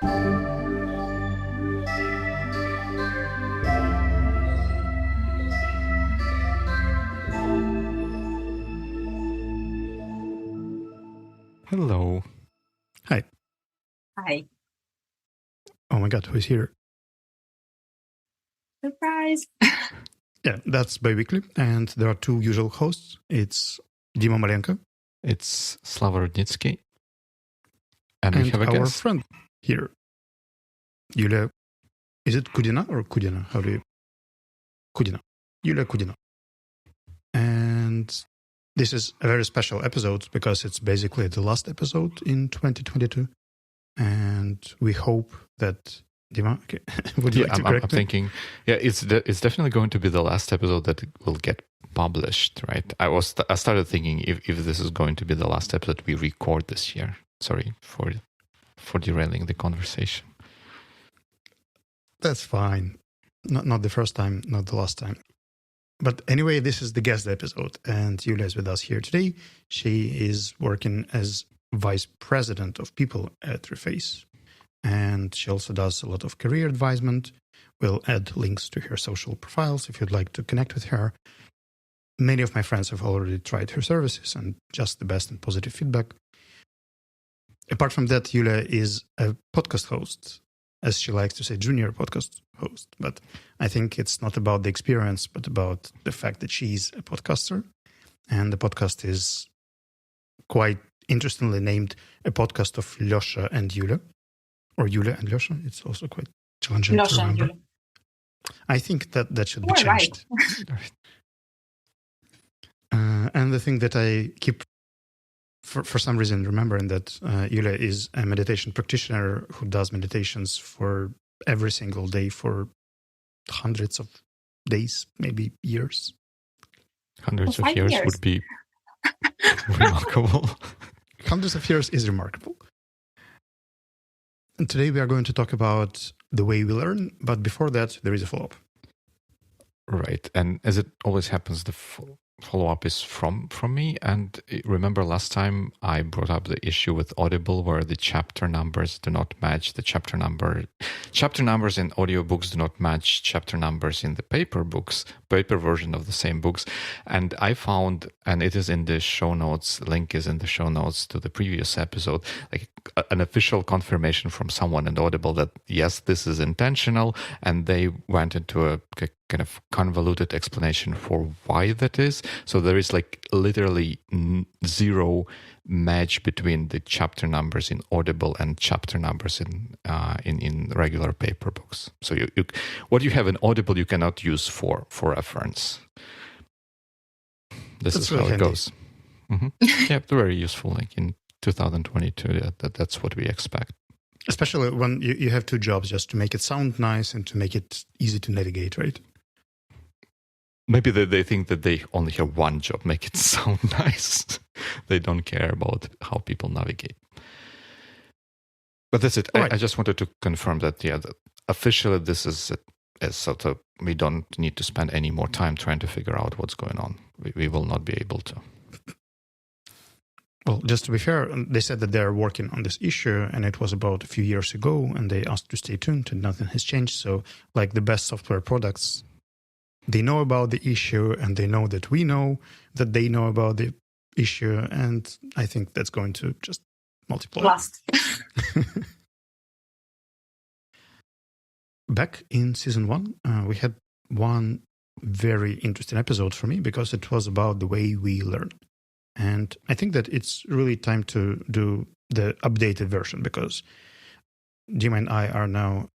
Hello. Hi. Hi. Oh my God, who's here? Surprise. Yeah, that's Biweekly, and there are two usual hosts. It's Dima Malenko. It's Slava and Dima. And we have a our guest. friend here, Yulia. Is it Kudina or Kudina? How do you? Kudina. Yulia Kudina. And this is a very special episode because it's basically the last episode in 2022. And we hope that Dima, okay, would you like to correct I'm me? thinking, yeah, it's definitely going to be the last episode that will get published, right? I started thinking if this is going to be the last episode we record this year. Sorry for derailing the conversation. That's fine. Not the first time, not the last time. But anyway, this is the guest episode, and Yulia is with us here today. She is working as vice president of people at Reface, and she also does a lot of career advisement. We'll add links to her social profiles if you'd like to connect with her. Many of my friends have already tried her services, and just the best and positive feedback. Apart from that, Yulia is a podcast host, as she likes to say, junior podcast host. But I think it's not about the experience, but about the fact that she's a podcaster. And the podcast is quite interestingly named A Podcast of Lyosha and Yulia. Or Yulia and Lyosha. It's also quite challenging to remember. I think that should be changed. Right. And the thing that I keep, for some reason, remembering that Yulia is a meditation practitioner who does meditations for every single day for hundreds of days, maybe years. Hundreds of years would be remarkable. Hundreds of years is remarkable. And today we are going to talk about the way we learn, but before that, there is a follow-up. Right. And as it always happens, the follow-up is from me. And remember last time I brought up the issue with Audible where the chapter numbers do not match the chapter numbers in audiobooks do not match chapter numbers in the paper version of the same books. And I found, and it is in the show notes, link is in the show notes to the previous episode, like an official confirmation from someone at Audible that yes, this is intentional. And they went into a kind of convoluted explanation for why that is. So there is like literally zero match between the chapter numbers in Audible and chapter numbers in regular paper books. So you what you have in Audible you cannot use for reference. This is how it goes. Mm-hmm. Yeah, very useful. Like in 2022, that's what we expect. Especially when you have two jobs, just to make it sound nice and to make it easy to navigate, right? Maybe they think that they only have one job, make it sound nice. They don't care about how people navigate. But that's it. Right. I just wanted to confirm that, that officially this is sort of, we don't need to spend any more time trying to figure out what's going on. We will not be able to. Well, just to be fair, they said that they're working on this issue, and it was about a few years ago, and they asked to stay tuned, and nothing has changed. So, like the best software products, they know about the issue, and they know that we know that they know about the issue, and I think that's going to just multiply. Last. Back in season 1, we had one very interesting episode for me because it was about the way we learn. And I think that it's really time to do the updated version because Dima and I are now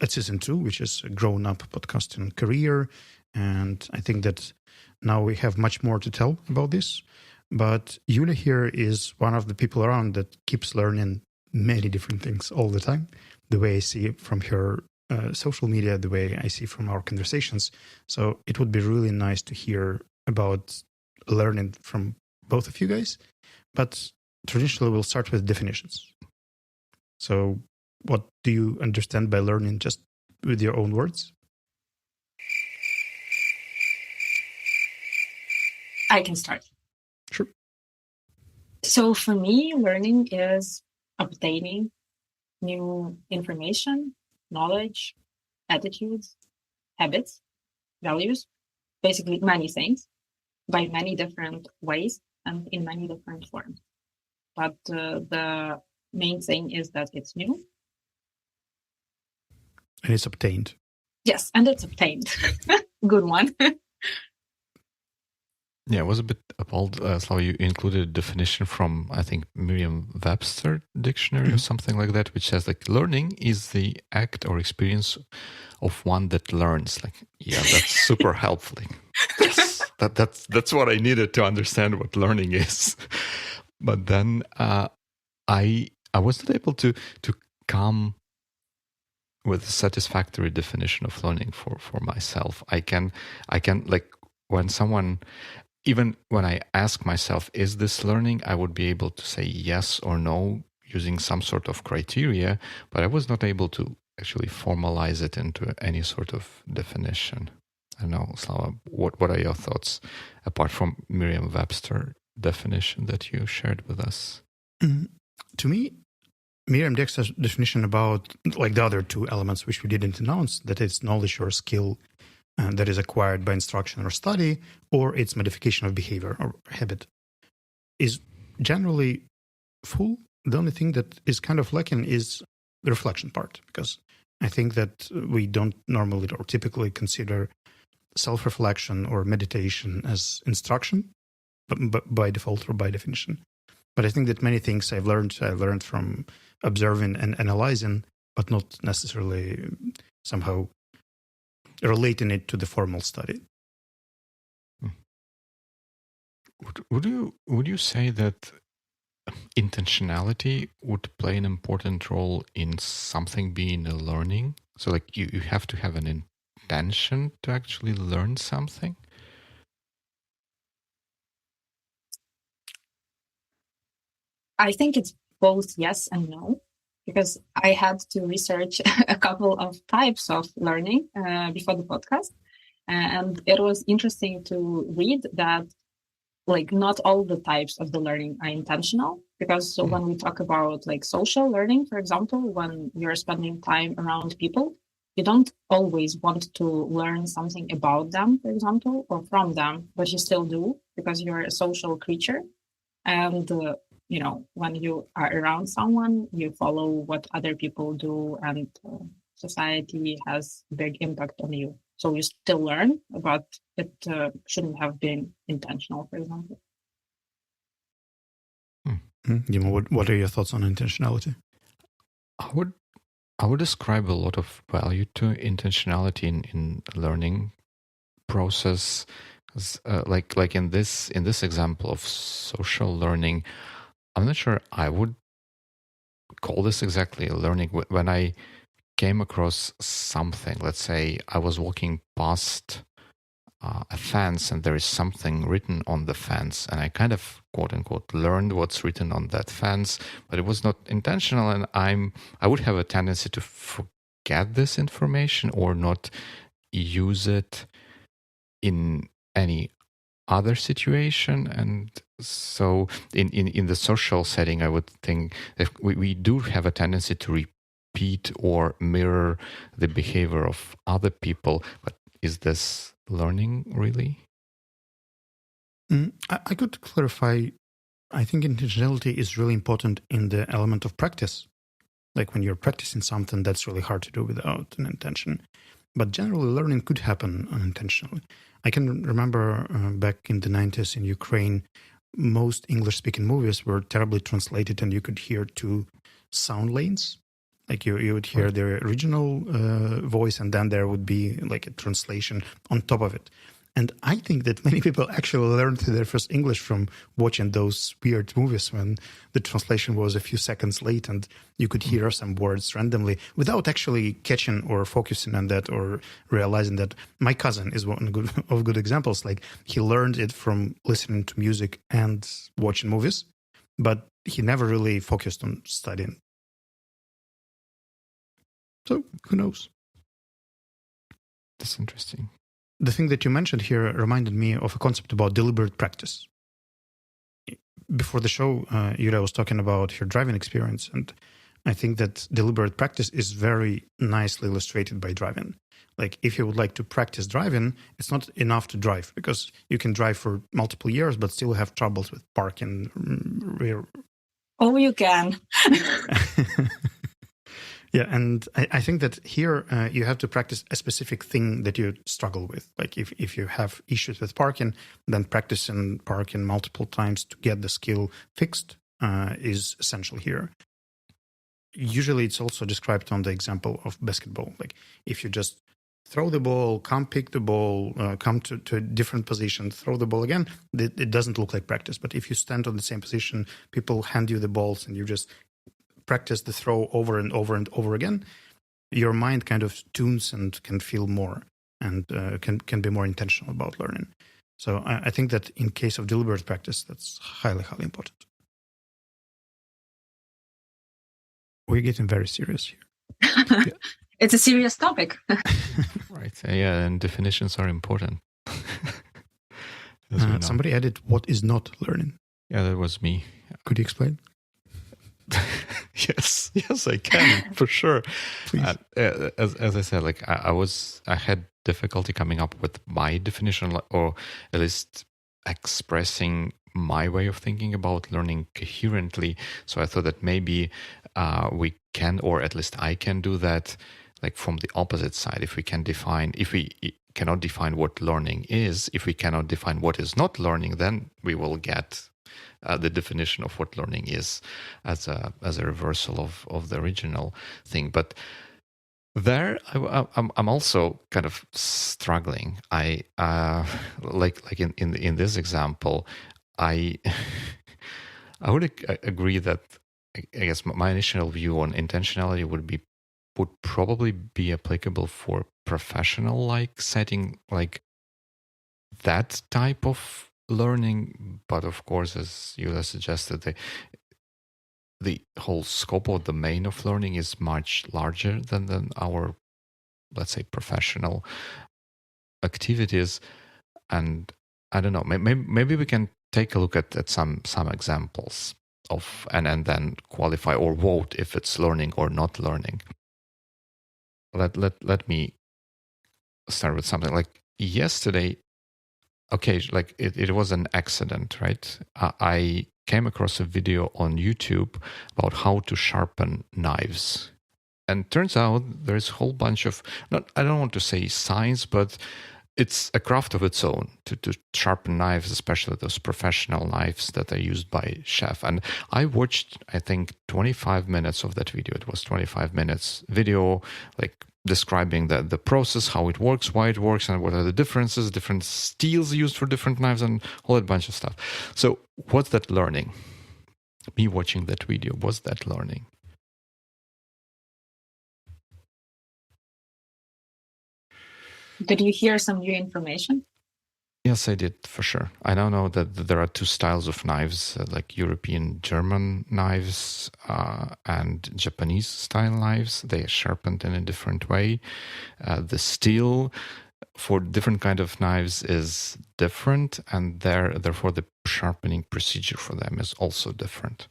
at season 2, which is a grown-up podcasting career. And I think that now we have much more to tell about this. But Yulia here is one of the people around that keeps learning many different things all the time. The way I see it from her social media, the way I see from our conversations. So it would be really nice to hear about learning from both of you guys. But traditionally, we'll start with definitions. So what do you understand by learning, just with your own words? I can start. Sure. So for me, learning is updating new information, knowledge, attitudes, habits, values, basically many things by many different ways and in many different forms. But the main thing is that it's new. And it's obtained. Yes, and it's obtained. Good one. Yeah, it was a bit appalled. Slava, you included a definition from, I think, Merriam-Webster dictionary or something like that, which says like learning is the act or experience of one that learns. Like, yeah, that's super helpful. Yes, that's what I needed to understand what learning is. But then I wasn't able to come with a satisfactory definition of learning for myself. I can like when someone, even when I ask myself, is this learning? I would be able to say yes or no using some sort of criteria, but I was not able to actually formalize it into any sort of definition. I don't know, Slava, what are your thoughts apart from Merriam-Webster definition that you shared with us? To me, Merriam-Webster's definition about like the other two elements which we didn't announce, that it's knowledge or skill that is acquired by instruction or study, or its modification of behavior or habit, is generally full. The only thing that is kind of lacking is the reflection part, because I think that we don't normally or typically consider self-reflection or meditation as instruction, but by default or by definition. But I think that many things I've learned from observing and analyzing, but not necessarily somehow relating it to the formal study. Would you say that intentionality would play an important role in something being a learning? So like you have to have an intention to actually learn something? I think it's both yes and no, because I had to research a couple of types of learning before the podcast. And it was interesting to read that like not all the types of the learning are intentional, because when we talk about like social learning, for example, when you're spending time around people, you don't always want to learn something about them, for example, or from them, but you still do because you're a social creature. And when you are around someone, you follow what other people do, and society has a big impact on you. So you still learn, but it shouldn't have been intentional, for example. Dima, what are your thoughts on intentionality? I would describe a lot of value to intentionality in learning process. Like in this example of social learning, I'm not sure I would call this exactly learning. When I came across something, let's say I was walking past a fence and there is something written on the fence, and I kind of quote unquote learned what's written on that fence, but it was not intentional, and I would have a tendency to forget this information or not use it in any other situation. And so in the social setting, I would think that we do have a tendency to repeat or mirror the behavior of other people, but is this learning really? I could clarify. I think intentionality is really important in the element of practice. Like when you're practicing something, that's really hard to do without an intention. But generally, learning could happen unintentionally. I can remember back in the 90s in Ukraine, most English-speaking movies were terribly translated, and you could hear two sound lanes. Like you would hear the original voice, and then there would be like a translation on top of it. And I think that many people actually learned their first English from watching those weird movies when the translation was a few seconds late and you could hear some words randomly without actually catching or focusing on that or realizing that. My cousin is one of good examples. Like he learned it from listening to music and watching movies, but he never really focused on studying. So who knows? That's interesting. The thing that you mentioned here reminded me of a concept about deliberate practice. Before the show, Yulia was talking about her driving experience, and I think that deliberate practice is very nicely illustrated by driving. Like if you would like to practice driving, it's not enough to drive because you can drive for multiple years, but still have troubles with parking. Oh, you can. Yeah, and I think that here you have to practice a specific thing that you struggle with. Like if you have issues with parking, then practicing parking multiple times to get the skill fixed is essential here. Usually it's also described on the example of basketball. Like if you just throw the ball, come pick the ball, come to a different position, throw the ball again, it doesn't look like practice. But if you stand on the same position, people hand you the balls and you just practice the throw over and over and over again, your mind kind of tunes and can feel more and can be more intentional about learning. So I think that in case of deliberate practice, that's highly, highly important. We're getting very serious here. It's a serious topic. Right. Yeah, and definitions are important. Somebody added, what is not learning? Yeah, that was me. Could you explain? Yes, I can for sure. Please. As I said, like I had difficulty coming up with my definition, or at least expressing my way of thinking about learning coherently. So I thought that maybe we can, or at least I can do that, like from the opposite side. If we cannot define what learning is, if we cannot define what is not learning, then we will get the definition of what learning is as a reversal of the original thing. But there, I'm also kind of struggling. I like in this example, I would agree that I guess my initial view on intentionality would probably be applicable for professional like setting, like that type of learning. But of course, as Yulia suggested, the whole scope or domain of learning is much larger than our, let's say, professional activities. And I don't know, maybe we can take a look at some examples of and then qualify or vote if it's learning or not learning. Let me start with something like yesterday. Okay, like it was an accident, right? I came across a video on YouTube about how to sharpen knives. And turns out there's a whole bunch of, I don't want to say science, but it's a craft of its own to sharpen knives, especially those professional knives that are used by chefs. And I watched, I think, 25 minutes of that video. It was 25 minutes video, like describing the process, how it works, why it works, and what are the differences, different steels used for different knives, and all that bunch of stuff. So what's that learning? Me watching that video, what's that learning? Did you hear some new information? Yes, I did, for sure. I now know that there are two styles of knives, like European German knives and Japanese style knives. They are sharpened in a different way. The steel for different kind of knives is different, and therefore the sharpening procedure for them is also different.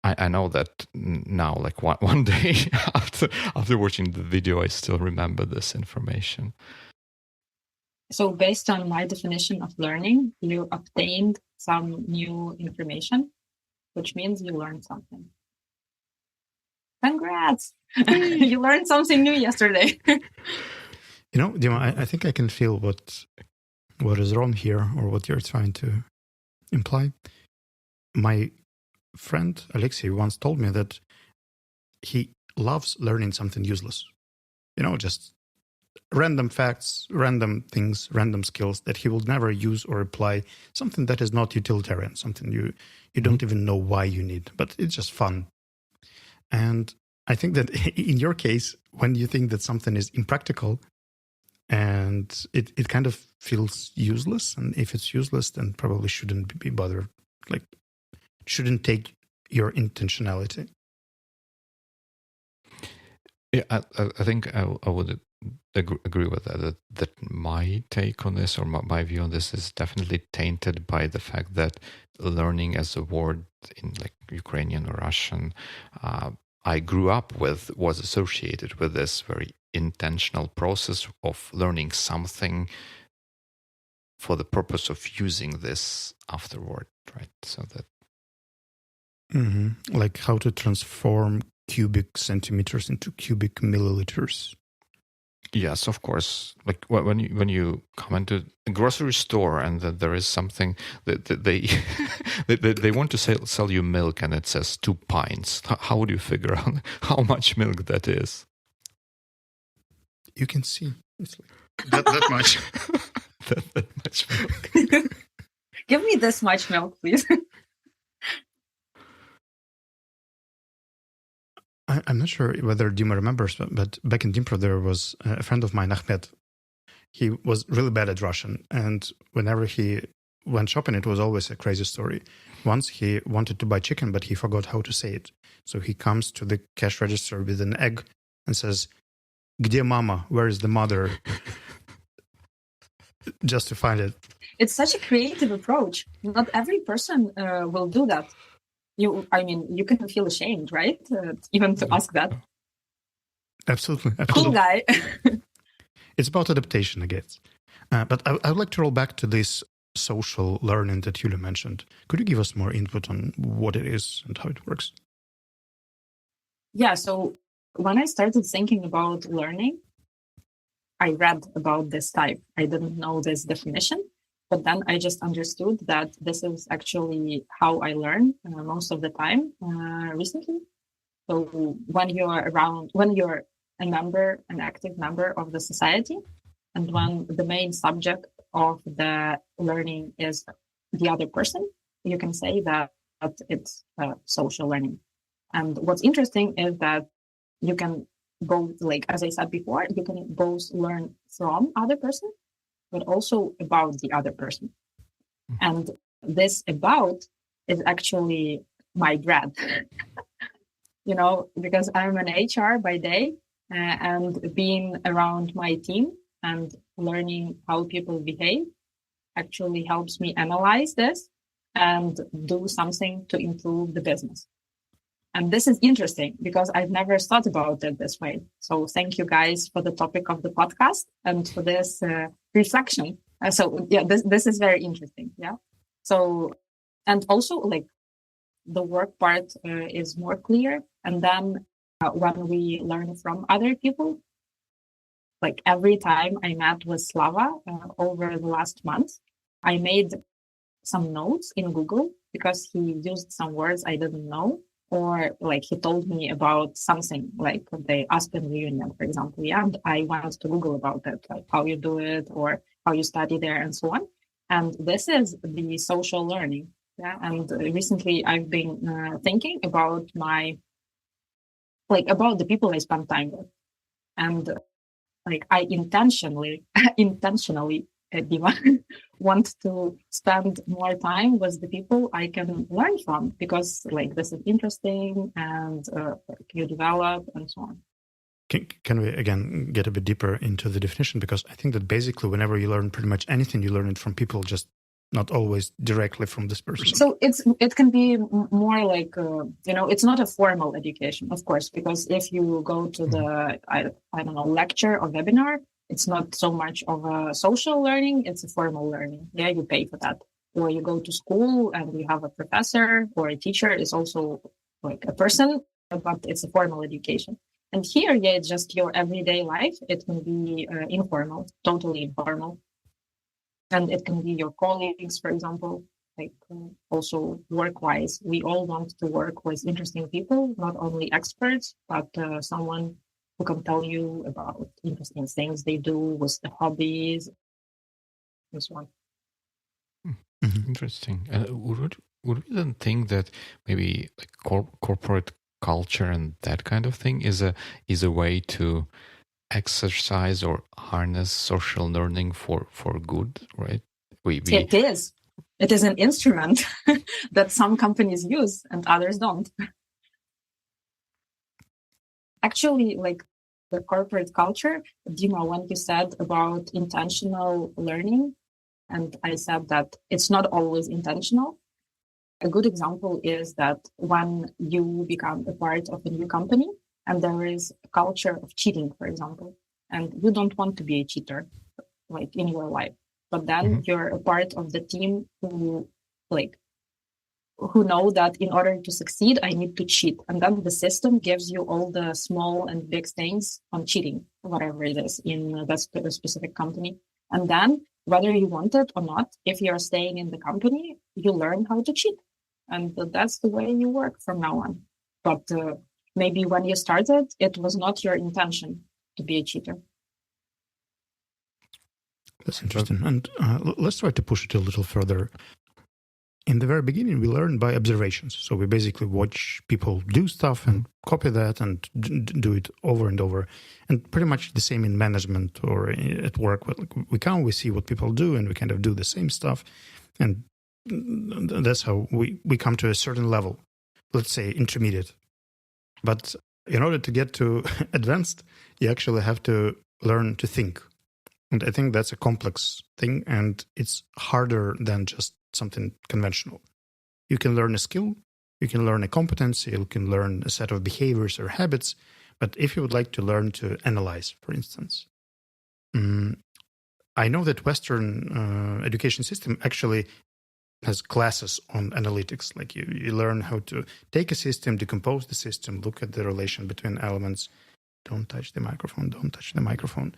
I know that now, like one day after watching the video, I still remember this information. So based on my definition of learning, you obtained some new information, which means you learned something. Congrats! You learned something new yesterday. Dima, I think I can feel what is wrong here, or what you're trying to imply. My friend Alexei once told me that he loves learning something useless. Just random facts, random things, random skills that he will never use or apply, something that is not utilitarian, something you don't even know why you need, but it's just fun. And I think that in your case, when you think that something is impractical and it kind of feels useless, and if it's useless, then probably shouldn't be bothered, like shouldn't take your intentionality. Yeah, I think I would agree with that, that my take on this, or my view on this, is definitely tainted by the fact that learning as a word in like Ukrainian or Russian, I grew up with, was associated with this very intentional process of learning something for the purpose of using this afterward, right? So that like how to transform cubic centimeters into cubic milliliters. yes, of course. Like when you come into a grocery store and that there is something that they they want to sell you milk and it says 2 pints. How would you figure out how much milk that is? You can see it's like that much. that much milk. Give me this much milk, please. I'm not sure whether Dima remembers, but back in Dnipro there was a friend of mine, Ahmed. He was really bad at Russian, and whenever he went shopping, it was always a crazy story. Once he wanted to buy chicken, but he forgot how to say it. So he comes to the cash register with an egg and says, "Где mama? Where is the mother?" Just to find it. It's such a creative approach. Not every person will do that. You can feel ashamed, right? Even to ask that. Absolutely. Cool guy. It's about adaptation, I guess. But I would like to roll back to this social learning that Yulia mentioned. Could you give us more input on what it is and how it works? Yeah, so when I started thinking about learning, I read about this type. I didn't know this definition, but then I just understood that this is actually how I learn most of the time recently. So when you're an active member of the society, and when the main subject of the learning is the other person, you can say that it's social learning. And what's interesting is that you can both, like as I said before, you can both learn from other person, but also about the other person. And this about is actually my bread. Because I'm an HR by day, and being around my team and learning how people behave actually helps me analyze this and do something to improve the business. And this is interesting because I've never thought about it this way. So thank you guys for the topic of the podcast and for this reflection. This is very interesting. Yeah. So, and also like the work part is more clear. And then when we learn from other people, like every time I met with Slava over the last month, I made some notes in Google because he used some words I didn't know, or like he told me about something like the Aspen reunion, for example. Yeah, and I went to Google about it, like how you do it or how you study there and so on. And this is the social learning. Yeah, and recently I've been thinking about about the people I spend time with, and like I intentionally Dima, want to spend more time with the people I can learn from, because like this is interesting and you develop and so on. Can we again get a bit deeper into the definition? Because I think that basically whenever you learn pretty much anything, you learn it from people, just not always directly from this person. So it can be more like it's not a formal education, of course, because if you go to the I don't know, lecture or webinar, it's not so much of a social learning, it's a formal learning. Yeah, you pay for that. Or you go to school and you have a professor or a teacher is also like a person, but it's a formal education. And here, yeah, it's just your everyday life. It can be informal, totally informal. And it can be your colleagues, for example, like also work-wise. We all want to work with interesting people, not only experts, but someone who can tell you about interesting things they do with the hobbies and so on. Interesting. Would we then think that maybe like corporate culture and that kind of thing is a way to exercise or harness social learning for good, right? It is. It is an instrument that some companies use and others don't. Actually, like the corporate culture, Dima, when you said about intentional learning, and I said that it's not always intentional. A good example is that when you become a part of a new company and there is a culture of cheating, for example, and you don't want to be a cheater, like in your life, but then you're a part of the team who know that in order to succeed, I need to cheat. And then the system gives you all the small and big things on cheating, whatever it is in that specific company. And then whether you want it or not, if you're staying in the company, you learn how to cheat. And that's the way you work from now on. But maybe when you started, it was not your intention to be a cheater. That's interesting. And let's try to push it a little further. In the very beginning, we learn by observations. So we basically watch people do stuff and copy that and do it over and over. And pretty much the same in management or at work. We see what people do and we kind of do the same stuff. And that's how we come to a certain level, let's say intermediate. But in order to get to advanced, you actually have to learn to think. And I think that's a complex thing, and it's harder than just something conventional. You can learn a skill, you can learn a competency, you can learn a set of behaviors or habits, but if you would like to learn to analyze, for instance, I know that Western education system actually has classes on analytics. Like you learn how to take a system, decompose the system, look at the relation between elements. Don't touch the microphone.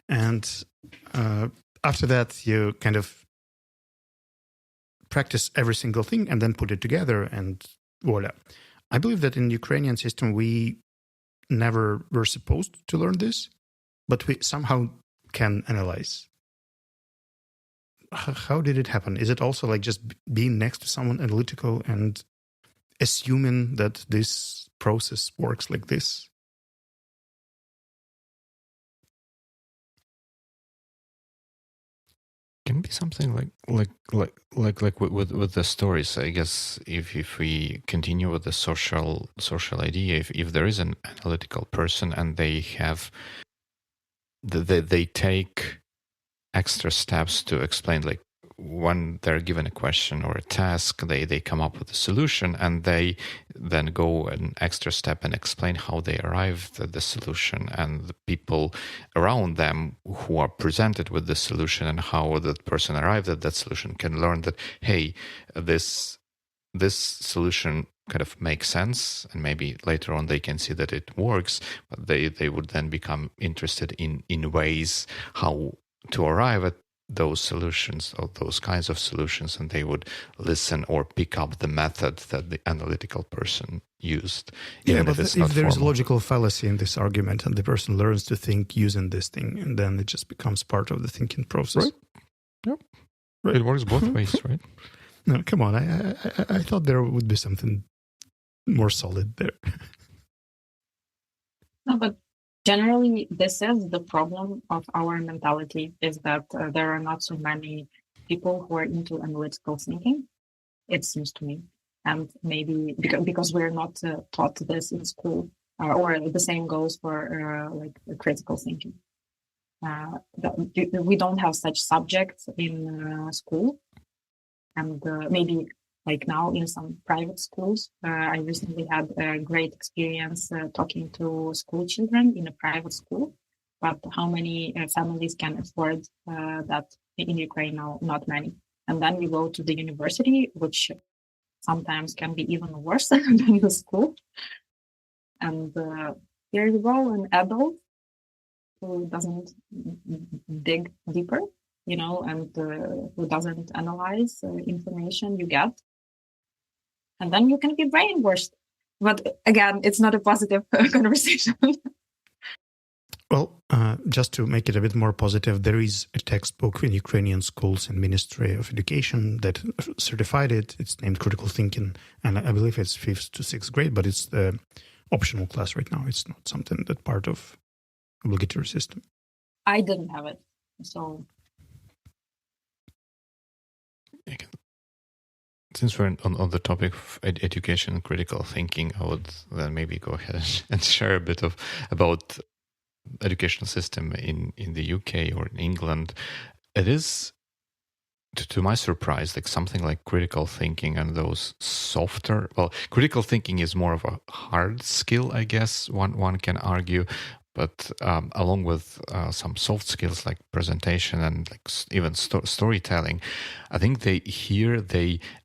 And after that, you kind of practice every single thing and then put it together and voila. I believe that in the Ukrainian system, we never were supposed to learn this, but we somehow can analyze. How did it happen? Is it also like just being next to someone analytical and assuming that this process works like this? Can be something like with the stories. I guess if we continue with the social idea, if there is an analytical person and they have they take extra steps to explain, like when they're given a question or a task, they come up with a solution and they then go an extra step and explain how they arrived at the solution, and the people around them who are presented with the solution and how that person arrived at that solution can learn that, hey, this solution kind of makes sense, and maybe later on they can see that it works, but they would then become interested in ways how to arrive at those solutions or those kinds of solutions, and they would listen or pick up the method that the analytical person used. Yeah, but if there is logical fallacy in this argument and the person learns to think using this thing, and then it just becomes part of the thinking process. Right. Yep. Right. It works both ways, right? No, come on. I thought there would be something more solid there. No, but generally, this is the problem of our mentality, is that there are not so many people who are into analytical thinking, it seems to me. And maybe because we're not taught this in school, or the same goes for critical thinking. We don't have such subjects in school. And maybe like now in some private schools, I recently had a great experience talking to school children in a private school. But how many families can afford that in Ukraine now? Not many. And then you go to the university, which sometimes can be even worse than the school. And here you go, an adult who doesn't dig deeper, and who doesn't analyze information you get. And then you can be brainwashed. But again, it's not a positive conversation. Well, just to make it a bit more positive, there is a textbook in Ukrainian schools and Ministry of Education that certified it. It's named Critical Thinking, and I believe it's 5th to 6th grade, but it's the optional class right now. It's not something that part of obligatory system. I didn't have it, so... Since we're on the topic of education and critical thinking, I would then maybe go ahead and share a bit about educational system in the UK or in England, it is, to my surprise, like something like critical thinking and those softer. Well, critical thinking is more of a hard skill, I guess. One can argue, but along with some soft skills like presentation and like even storytelling, I think they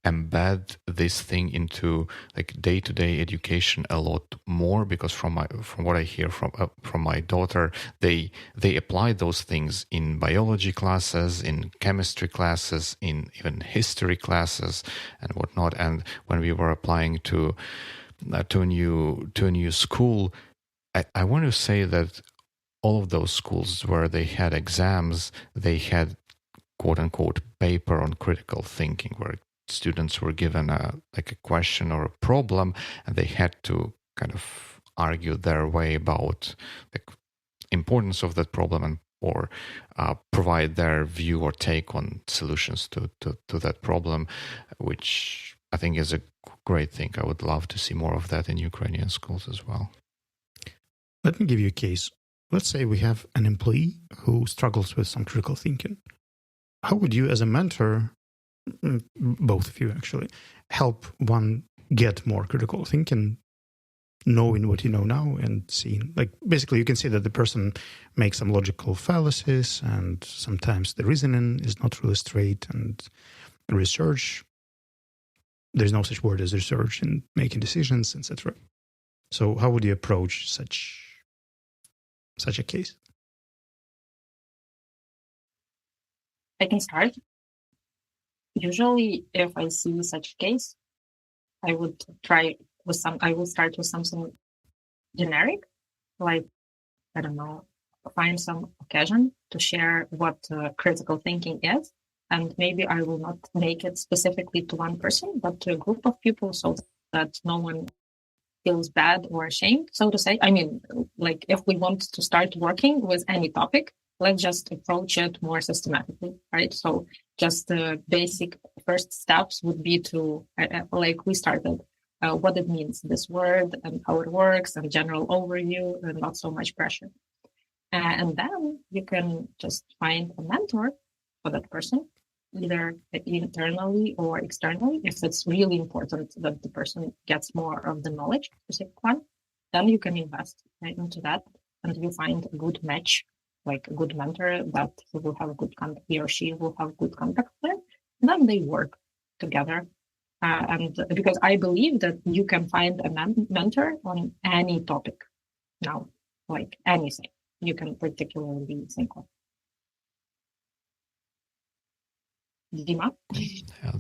embed this thing into like day-to-day education a lot more, because from what I hear from my daughter, they apply those things in biology classes, in chemistry classes, in even history classes and whatnot. And when we were applying to a new school, I want to say that all of those schools where they had exams, they had quote unquote paper on critical thinking, where students were given a question or a problem, and they had to kind of argue their way about the importance of that problem and or provide their view or take on solutions to that problem, which I think is a great thing. I would love to see more of that in Ukrainian schools as well. Let me give you a case. Let's say we have an employee who struggles with some critical thinking. How would you, as a mentor, both of you actually, help one get more critical thinking, knowing what you know now and seeing? Like, basically, you can see that the person makes some logical fallacies, and sometimes the reasoning is not really straight, and research, there's no such word as research in making decisions, etc. So how would you approach such a case? I can start. Usually, if I see such a case, I will start with something generic, like, I don't know, find some occasion to share what critical thinking is. And maybe I will not make it specifically to one person, but to a group of people, so that no one feels bad or ashamed, so to say. I mean, like, if we want to start working with any topic, let's just approach it more systematically, right? So just the basic first steps would be to, like we started, what it means, this word, and how it works, and general overview, and not so much pressure. And then you can just find a mentor for that person, either internally or externally. If it's really important that the person gets more of the knowledge, specific one, then you can invest into that, and you find a good match, like a good mentor that will have good contact, he or she will have good contact with, and then they work together. And because I believe that you can find a mentor on any topic now, like anything you can particularly think of. Dima? Yeah,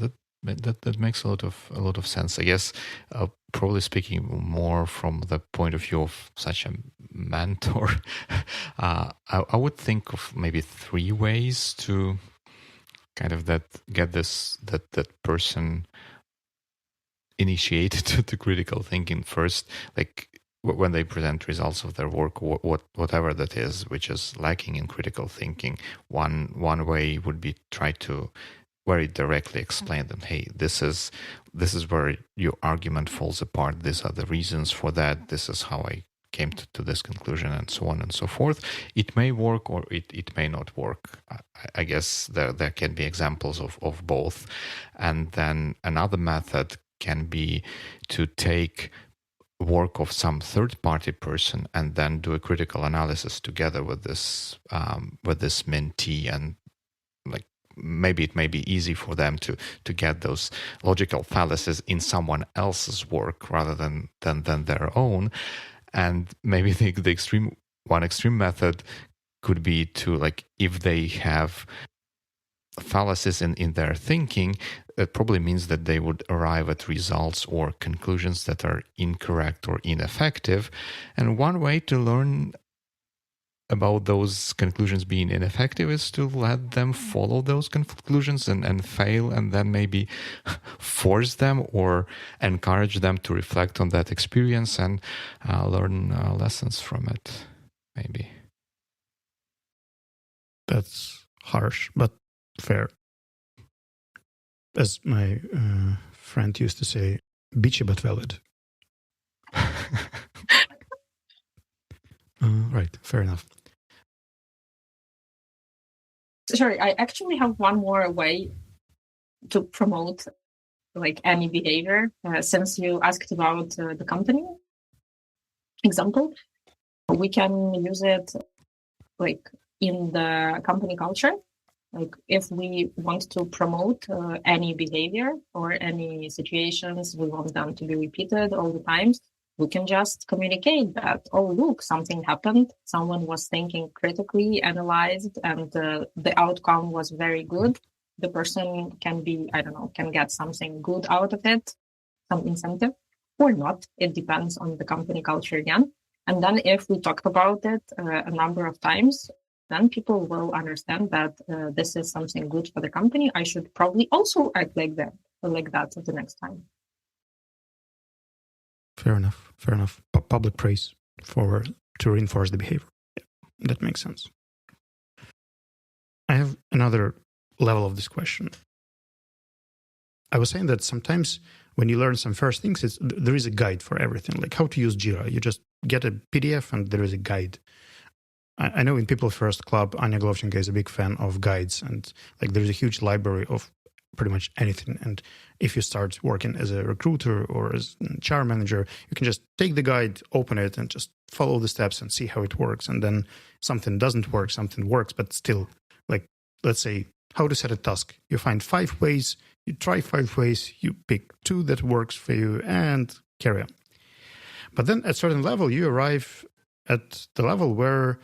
that makes a lot of sense. I guess probably speaking more from the point of view of such a mentor, I would think of maybe 3 ways to kind of get that person initiated to critical thinking. First, like when they present results of their work, whatever that is, which is lacking in critical thinking, one way would be try to very directly explain them, hey, this is where your argument falls apart. These are the reasons for that. This is how I came to this conclusion, and so on and so forth. It may work or it may not work. I guess there can be examples of both. And then another method can be to take work of some third-party person and then do a critical analysis together with this mentee, and like maybe it may be easy for them to get those logical fallacies in someone else's work rather than their own. And maybe the extreme method could be to, like, if they have fallacies in their thinking, it probably means that they would arrive at results or conclusions that are incorrect or ineffective. And one way to learn about those conclusions being ineffective is to let them follow those conclusions and fail, and then maybe force them or encourage them to reflect on that experience and learn lessons from it, maybe. That's harsh, but fair. As my friend used to say, bitchy but valid. Right, fair enough. Sorry, I actually have one more way to promote like any behavior. Since you asked about the company example, we can use it like in the company culture. Like if we want to promote any behavior or any situations, we want them to be repeated all the times. We can just communicate that, oh, look, something happened. Someone was thinking critically, analyzed, and the outcome was very good. The person can be, I don't know, can get something good out of it, some incentive or not. It depends on the company culture again. And then if we talk about it a number of times, then people will understand that this is something good for the company. I should probably also act like that the next time. Fair enough. Public praise to reinforce the behavior. Yeah, that makes sense. I have another level of this question. I was saying that sometimes when you learn some first things, there is a guide for everything, like how to use Jira. You just get a PDF and there is a guide. I know in People First Club, Anya Glovchenko is a big fan of guides, and like there's a huge library of pretty much anything. And if you start working as a recruiter or as a HR manager, you can just take the guide, open it, and just follow the steps and see how it works. And then something doesn't work, something works, but still, like let's say how to set a task. You find 5 ways, you try 5 ways, you pick 2 that works for you, and carry on. But then at a certain level, you arrive at the level where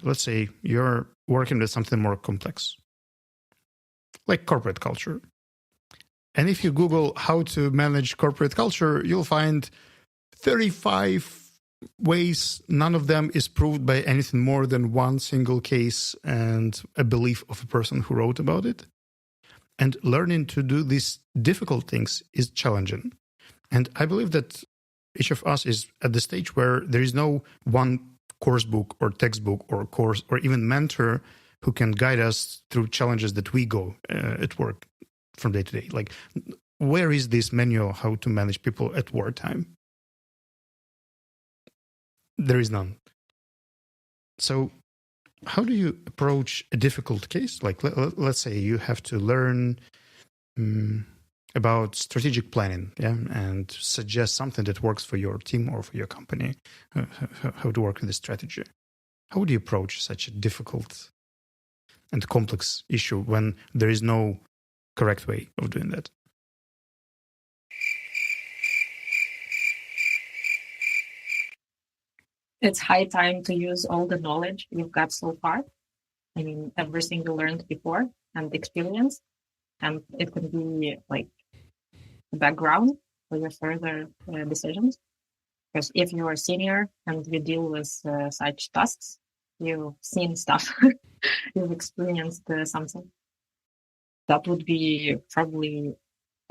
let's say you're working with something more complex, like corporate culture. And if you Google how to manage corporate culture, you'll find 35 ways. None of them is proved by anything more than one single case and a belief of a person who wrote about it. And learning to do these difficult things is challenging. And I believe that each of us is at the stage where there is no one course book or textbook or course or even mentor who can guide us through challenges that we go at work from day to day. Like, where is this manual how to manage people at wartime? There is none. So how do you approach a difficult case? Like, let's say you have to learn about strategic planning, and suggest something that works for your team or for your company, how to work with the strategy. How would you approach such a difficult and complex issue when there is no correct way of doing that? It's high time to use all the knowledge you've got so far. I mean, everything you learned before and experience. And it can be like background for your further decisions. Because if you are senior and you deal with such tasks, you've seen stuff, you've experienced something. That would be probably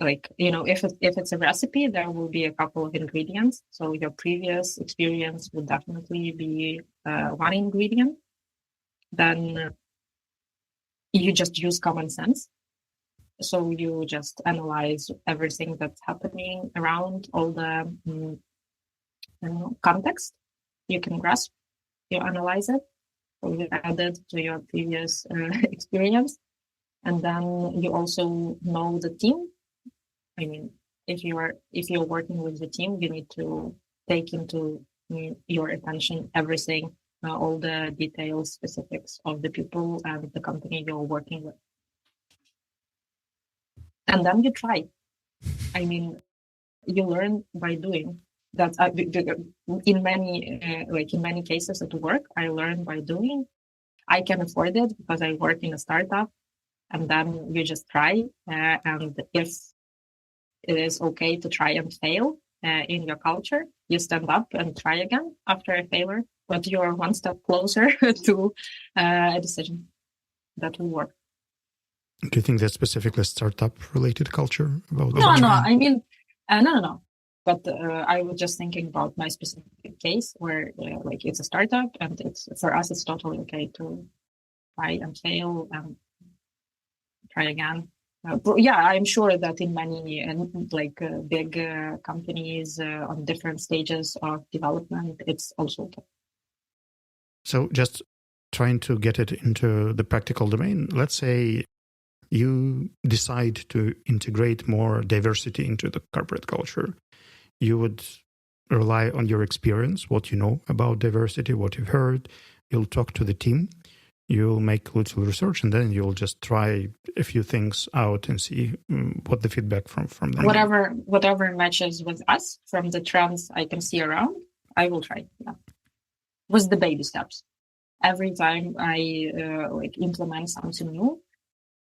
like, if it's a recipe, there will be a couple of ingredients. So your previous experience would definitely be one ingredient. Then you just use common sense. So you just analyze everything that's happening around, all the context you can grasp, you analyze it, so you add it to your previous experience. And then you also know the team. I mean, if you're working with the team, you need to take into your attention everything, all the details, specifics of the people and the company you're working with. And then you try. I mean, you learn by doing. That in many cases at work, I learn by doing. I can afford it because I work in a startup, and then you just try. And if it is okay to try and fail in your culture, you stand up and try again after a failure, but you're one step closer to a decision that will work. Do you think that's specifically startup-related culture? No. I mean, no. But I was just thinking about my specific case where, like, it's a startup, and for us, it's totally okay to try and fail and try again. I'm sure that in many big companies on different stages of development, it's also okay. So just trying to get it into the practical domain, let's say you decide to integrate more diversity into the corporate culture. You would rely on your experience, what you know about diversity, what you've heard. You'll talk to the team. You'll make a little research, and then you'll just try a few things out and see what the feedback from them. Whatever matches with us from the trends I can see around, I will try. Yeah, with the baby steps. Every time I implement something new,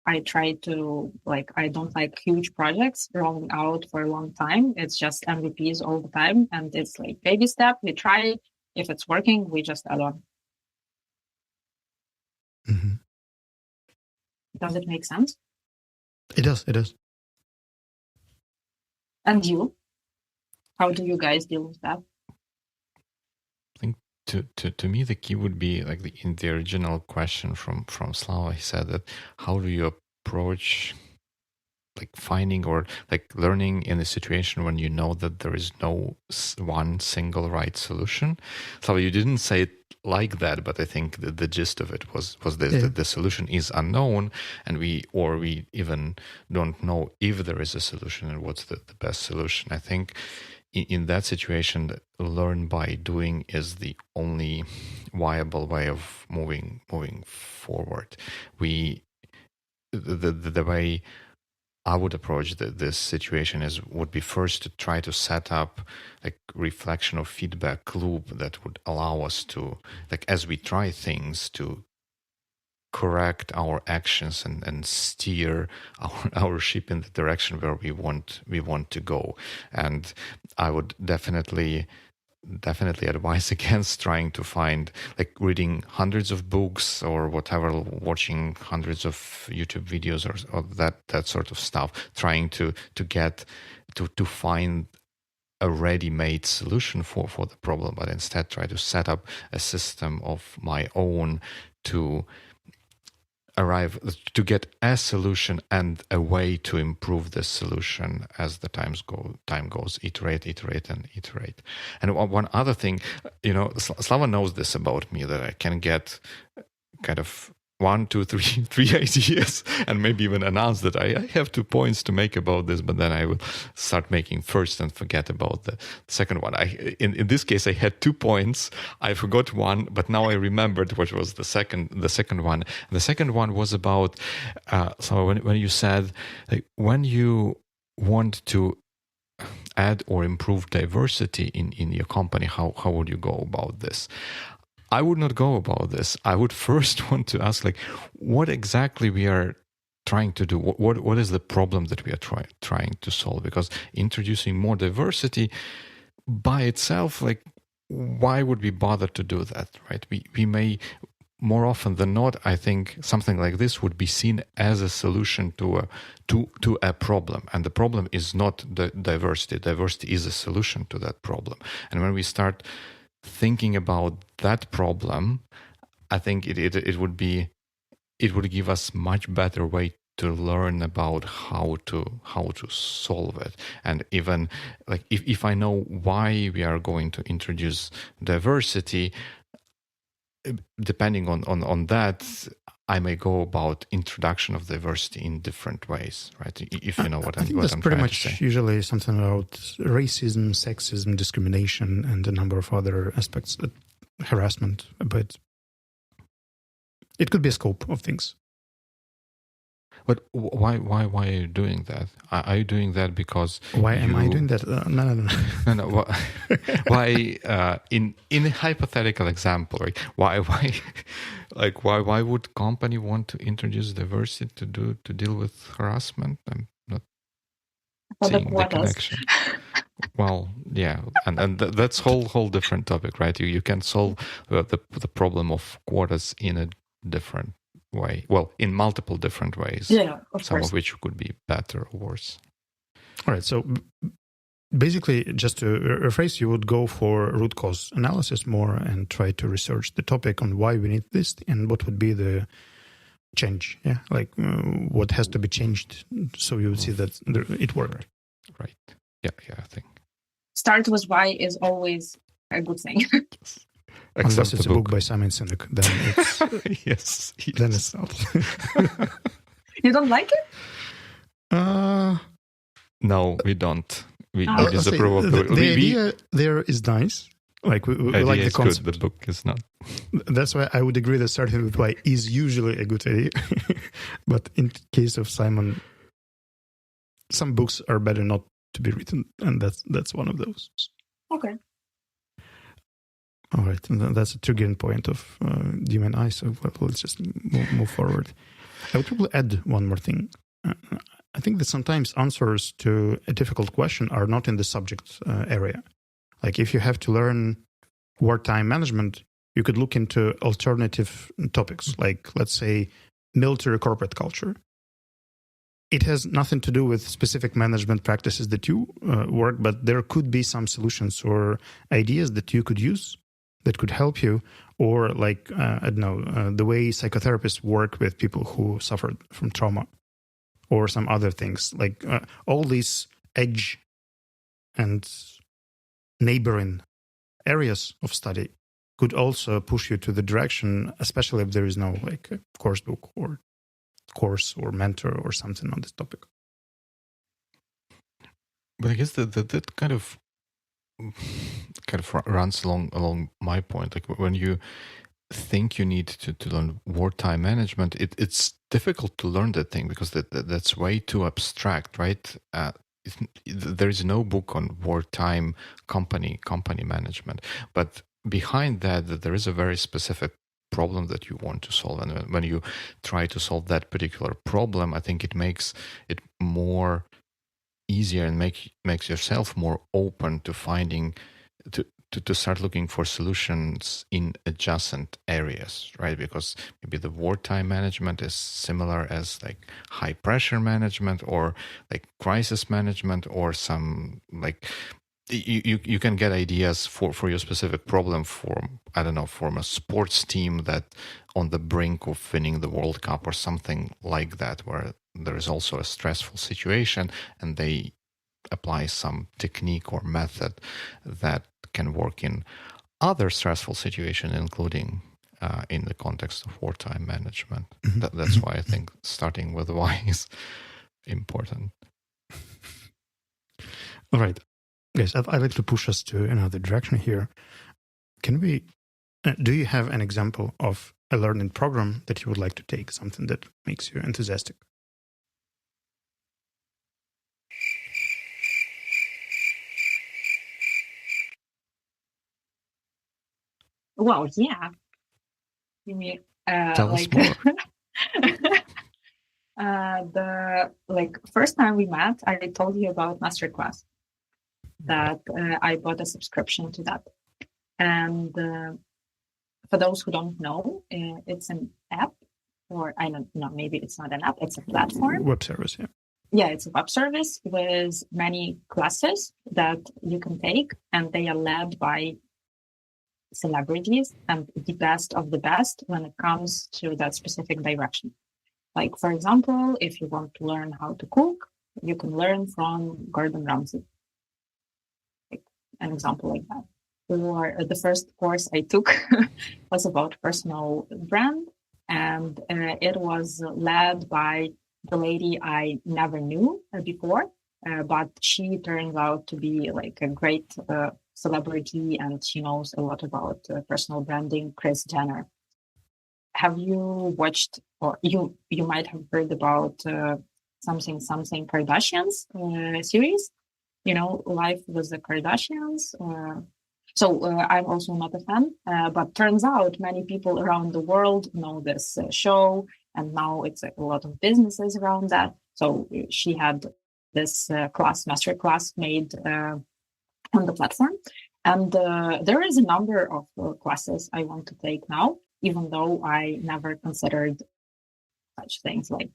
I try to I don't like huge projects rolling out for a long time. It's just MVPs all the time, and it's like baby step. We try. If it's working, we just add on. Mm-hmm. Does it make sense? It does. It does. And you? How do you guys deal with that? I think to me the key would be in the original question from Slava. He said that how do you approach finding or learning in a situation when you know that there is no one single right solution. So you didn't say it like that, but I think the gist of it was this, that the solution is unknown, and we even don't know if there is a solution and what's the best solution. I think in that situation, learn by doing is the only viable way of moving forward. The way I would approach this situation would be first to try to set up reflection or feedback loop that would allow us to, as we try things, to correct our actions and steer our ship in the direction where we want to go. And I would definitely advise against trying to find reading hundreds of books or whatever, watching hundreds of YouTube videos or that sort of stuff, trying to get to find a ready-made solution for the problem, but instead try to set up a system of my own to get a solution and a way to improve this solution as the time goes, iterate. And one other thing, Slava knows this about me, that I can get kind of 1, 2, 3 ideas, and maybe even announce that I have 2 points to make about this, but then I will start making first and forget about the second one. In this case, I had 2 points. I forgot one, but now I remembered what was the second one. The second one was about so when you said when you want to add or improve diversity in your company, how would you go about this? I would not go about this. I would first want to ask, what exactly we are trying to do. What is the problem that we are trying to solve? Because introducing more diversity by itself, why would we bother to do that, right? We may, more often than not, I think something like this would be seen as a solution to a problem, and the problem is not the diversity. Diversity is a solution to that problem, and when we start thinking about that problem, I think it would give us much better way to learn about how to solve it. And even if I know why we are going to introduce diversity, depending on that, I may go about introduction of diversity in different ways, right? If you know what I'm that's trying pretty to much say. Usually something about racism, sexism, discrimination, and a number of other aspects, harassment. But it could be a scope of things. But why are you doing that? Are you doing that because why am I doing that? No. No. Why in a hypothetical example, right? Why would company want to introduce diversity to deal with harassment? I'm not seeing the connection. Well, yeah, and that's whole different topic, right? You can solve the problem of quotas in a different way. Well, in multiple different ways. Yeah, some of which could be better or worse. All right. So basically, just to rephrase, you would go for root cause analysis more and try to research the topic on why we need this and what would be the change. Yeah, what has to be changed so you would see that it worked. Right. Yeah, I think. Start with why is always a good thing. Unless it's a book by Simon Sinek, then it's yes. then it's not. You don't like it? No, we don't. We Oh. disapprove of the idea there is nice. Like we like the concept. Good. The book is not. That's why I would agree that starting with why is usually a good idea. But in case of Simon, some books are better not to be written, and that's one of those. Okay. All right, and that's a triggering point of Dima and I. So let's just move forward. I would probably add one more thing. I think that sometimes answers to a difficult question are not in the subject area. Like if you have to learn wartime management, you could look into alternative topics, like let's say military corporate culture. It has nothing to do with specific management practices that you work, but there could be some solutions or ideas that you could use that could help you, or like, I don't know, the way psychotherapists work with people who suffered from trauma, or some other things. Like all these edge and neighboring areas of study could also push you to the direction, especially if there is no like course book or course or mentor or something on this topic. But I guess that kind of runs along my point. Like when you think you need to learn wartime management, it's difficult to learn that thing because that's way too abstract, right? There is no book on wartime company management, but behind that there is a very specific problem that you want to solve, and when you try to solve that particular problem, I think it makes it more easier and makes yourself more open to finding to start looking for solutions in adjacent areas, right? Because maybe the wartime management is similar as like high pressure management or like crisis management, or some like you can get ideas for your specific problem from, I don't know, from a sports team that on the brink of winning the World Cup or something like that, where there is also a stressful situation and they apply some technique or method that can work in other stressful situations, including in the context of wartime management. That's why I think starting with why is important. All right. Yes, I'd like to push us to another direction here. Can we, do you have an example of a learning program that you would like to take, something that makes you enthusiastic? Well, yeah. You mean Tell us more. The first time we met, I told you about Masterclass, that I bought a subscription to that. And for those who don't know, it's an app, or I don't know, maybe it's not an app, it's a platform. Web service, yeah. Yeah, it's a web service with many classes that you can take, and they are led by celebrities and the best of the best when it comes to that specific direction. Like, for example, if you want to learn how to cook, you can learn from Gordon Ramsay. Like, an example like that. Or the first course I took was about personal brand, and it was led by the lady I never knew before, but she turns out to be like a great celebrity, and she knows a lot about personal branding, Kris Jenner. Have you watched, or you might have heard about something Kardashians series? You know, Life with the Kardashians. So I'm also not a fan, but turns out many people around the world know this show, and now it's a lot of businesses around that. So she had this master class made on the platform. And there is a number of classes I want to take now, even though I never considered such things like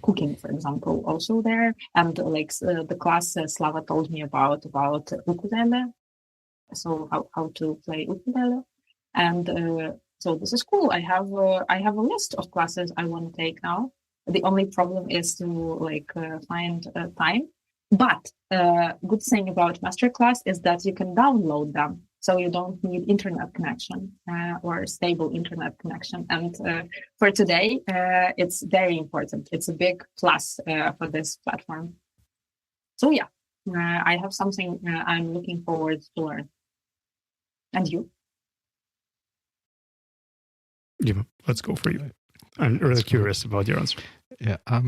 cooking, for example, also there. And the class Slava told me about ukulele. So how to play ukulele. And so this is cool. I have a list of classes I want to take now. The only problem is to find time. But good thing about masterclass is that you can download them. So you don't need internet connection or stable internet connection. And for today, it's very important. It's a big plus for this platform. So yeah, I have something I'm looking forward to learn. And you? Dima, let's go for you. I'm really curious about your answer. Yeah, I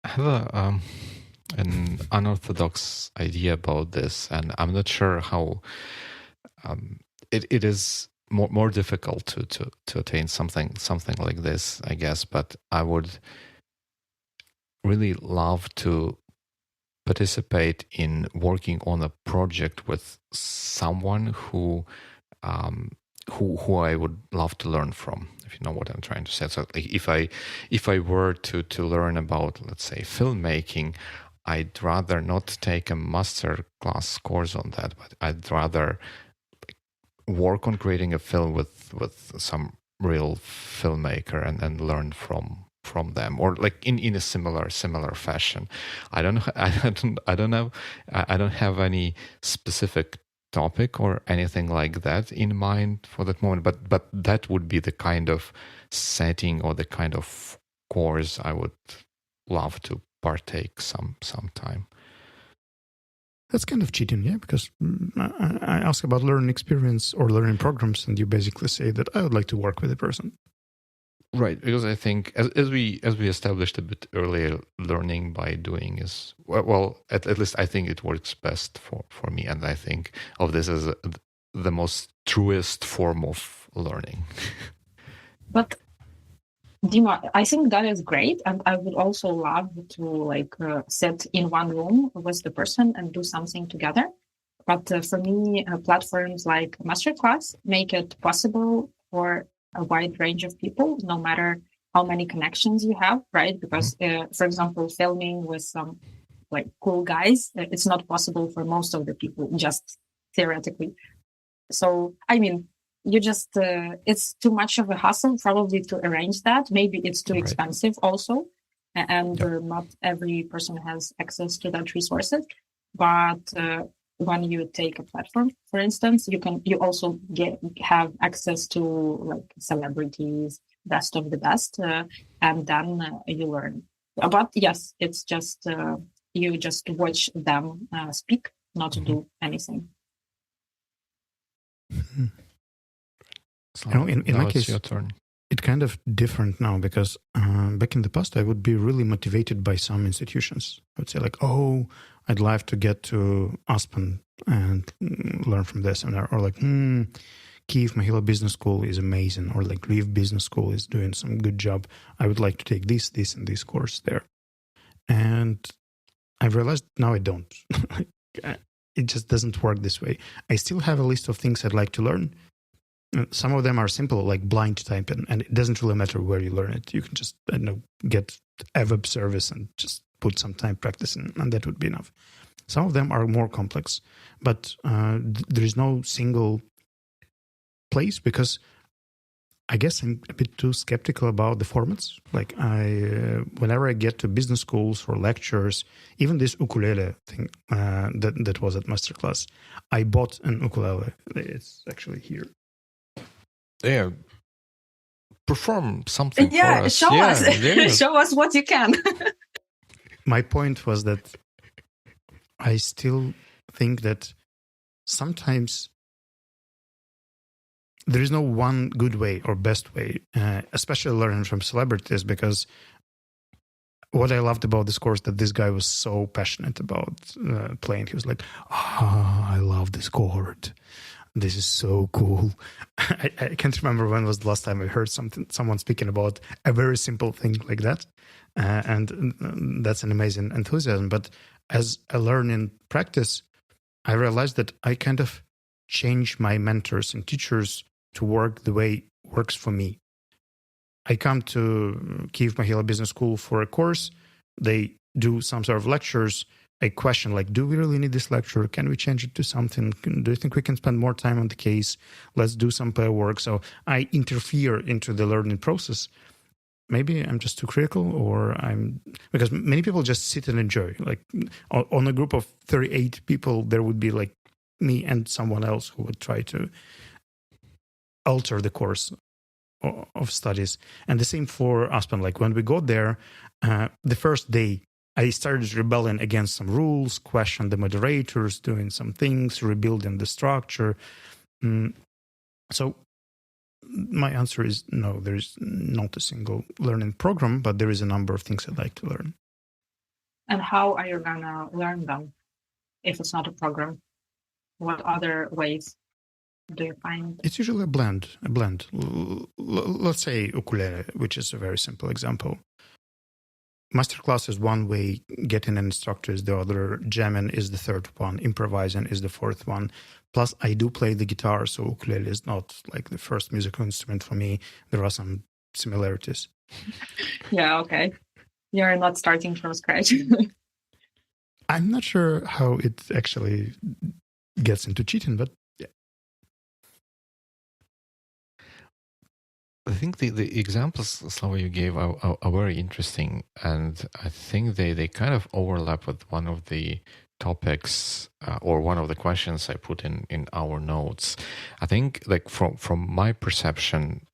have an unorthodox idea about this, and I'm not sure how it is more difficult to attain something like this, I guess. But I would really love to participate in working on a project with someone who I would love to learn from, if you know what I'm trying to say. So like if I were to learn about, let's say, filmmaking, I'd rather not take a master class course on that, but I'd rather work on creating a film with some real filmmaker and learn from them, or like in a similar fashion. I don't have any specific topic or anything like that in mind for that moment, but that would be the kind of setting or the kind of course I would love to partake sometime. That's kind of cheating, yeah, because I ask about learning experience or learning programs, and you basically say that I would like to work with a person. Right, because I think as we established a bit earlier, learning by doing is well at least I think it works best for me, and I think of this as the most truest form of learning. But Dima, I think that is great, and I would also love to sit in one room with the person and do something together. But for me, platforms like Masterclass make it possible for a wide range of people, no matter how many connections you have, right? Because, for example, filming with some like cool guys, it's not possible for most of the people, just theoretically. So, I mean, you just it's too much of a hassle probably to arrange that. Maybe it's too expensive also, and not every person has access to that resources. But when you take a platform, for instance, you also have access to like celebrities, best of the best, and then you learn. But yes, it's just you just watch them speak, not to do anything. So in my case, your turn. It's kind of different now because back in the past, I would be really motivated by some institutions. I would say like, oh, I'd love to get to Aspen and learn from this seminar, or like, Kyiv Mahila Business School is amazing, or like Lviv Business School is doing some good job. I would like to take this, and this course there. And I realized now I don't. It just doesn't work this way. I still have a list of things I'd like to learn. Some of them are simple, like blind typing, and it doesn't really matter where you learn it. You can just, I don't know, get a web service and just put some time practicing, and that would be enough. Some of them are more complex, but there is no single place because I guess I'm a bit too skeptical about the formats. Like whenever I get to business schools or lectures, even this ukulele thing that was at Masterclass, I bought an ukulele. It's actually here. Yeah, perform something for us. Show us. Show us what you can. My point was that I still think that sometimes there is no one good way or best way, especially learning from celebrities, because what I loved about this course that this guy was so passionate about playing. He was like, I love this chord. This is so cool. I can't remember when was the last time I heard someone speaking about a very simple thing like that. And that's an amazing enthusiasm. But as a learning practice, I realized that I kind of changed my mentors and teachers to work the way it works for me. I come to Kyiv Mahila Business School for a course. They do some sort of lectures. I question, like, do we really need this lecture? Can we change it to something? Do you think we can spend more time on the case? Let's do some pair work. So I interfere into the learning process. Maybe I'm just too critical, or because many people just sit and enjoy. Like on a group of 38 people, there would be like me and someone else who would try to alter the course of studies. And the same for Aspen. Like when we got there, the first day, I started rebelling against some rules, questioned the moderators, doing some things, rebuilding the structure. So my answer is no, there's not a single learning program, but there is a number of things I'd like to learn. And how are you gonna learn them if it's not a program? What other ways do you find? It's usually a blend. Let's say ukulele, which is a very simple example. Masterclass is one way, getting an instructor is the other, jamming is the third one, improvising is the fourth one. Plus, I do play the guitar, so ukulele is not like the first musical instrument for me. There are some similarities. Yeah, okay. You're not starting from scratch. I'm not sure how it actually gets into cheating, but yeah. I think the examples, Slava, you gave are very interesting, and I think they kind of overlap with one of the topics or one of the questions I put in our notes. I think, like from my perception,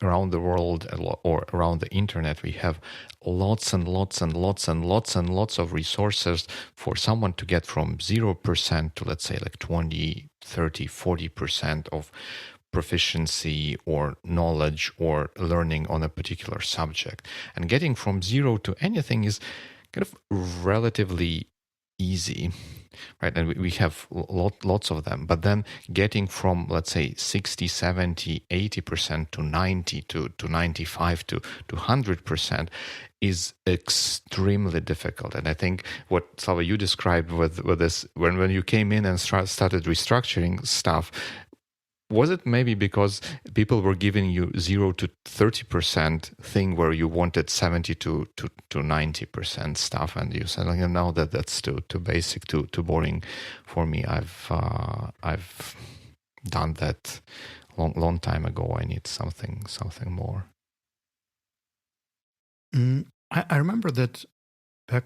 around the world or around the internet, we have lots and lots and lots and lots and lots of resources for someone to get from 0% to, let's say, like 20, 30, 40% of proficiency or knowledge or learning on a particular subject. And getting from zero to anything is kind of relatively easy, right? And we have lots of them. But then getting from, let's say, 60, 70, 80% to 90 to 95 to 100% is extremely difficult. And I think what, Slava, you described with this, when you came in and started restructuring stuff, was it maybe because people were giving you 0 to 30% thing where you wanted 70 to 90% stuff, and you said, no, that's too basic, too boring for me. I've done that long time ago. I need something more. I remember that back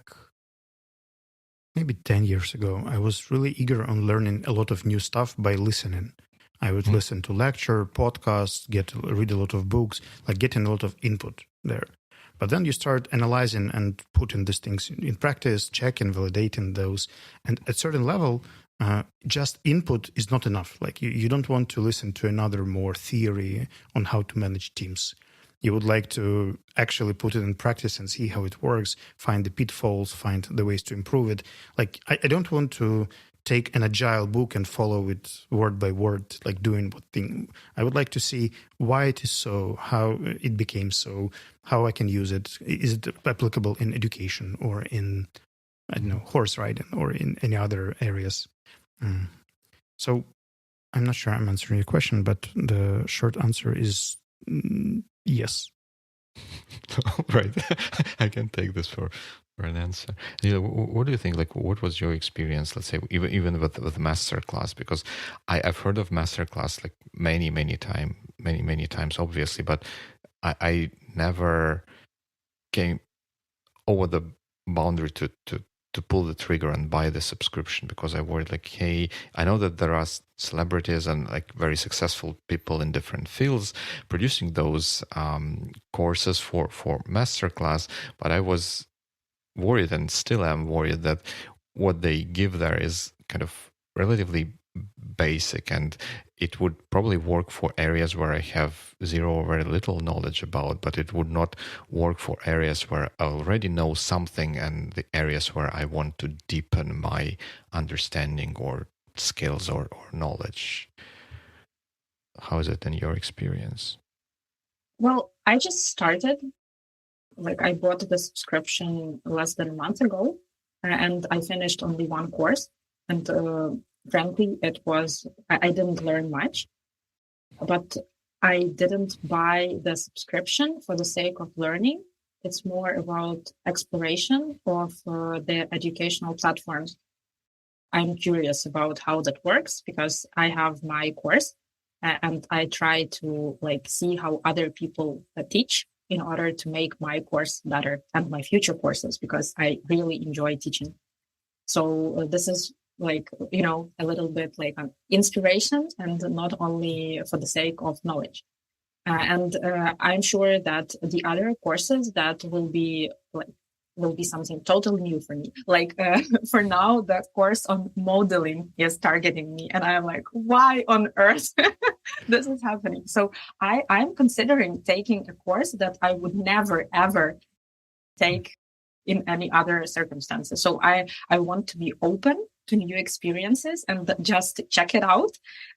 maybe 10 years ago, I was really eager on learning a lot of new stuff by listening. I would listen to lecture, podcasts, read a lot of books, like getting a lot of input there. But then you start analyzing and putting these things in practice, checking, validating those. And at a certain level, just input is not enough. Like you don't want to listen to another more theory on how to manage teams. You would like to actually put it in practice and see how it works, find the pitfalls, find the ways to improve it. Like I don't want to take an agile book and follow it word by word, like doing what thing. I would like to see why it is so, how it became so, how I can use it. Is it applicable in education or in, I don't know, horse riding or in any other areas? So I'm not sure I'm answering your question, but the short answer is yes. Right. I can take this for an answer. What do you think? Like, what was your experience? Let's say even with masterclass, because I've heard of masterclass like many times, obviously, but I never came over the boundary to pull the trigger and buy the subscription, because I worried like, hey, I know that there are celebrities and like very successful people in different fields producing those courses for masterclass, but I was worried, and still am worried, that what they give there is kind of relatively basic, and it would probably work for areas where I have zero or very little knowledge about, but it would not work for areas where I already know something and the areas where I want to deepen my understanding or skills or knowledge. How is it in your experience? Well, I just started. Like I bought the subscription less than a month ago, and I finished only one course. And frankly, I didn't learn much, but I didn't buy the subscription for the sake of learning. It's more about exploration of the educational platforms. I'm curious about how that works because I have my course and I try to see how other people teach in order to make my course better and my future courses, because I really enjoy teaching. So this is like, a little bit like an inspiration and not only for the sake of knowledge. And I'm sure that the other courses that will be something totally new for me. Like for now, the course on modeling is targeting me, and I'm like, why on earth this is happening? So I'm considering taking a course that I would never ever take in any other circumstances. So I want to be open to new experiences and just check it out,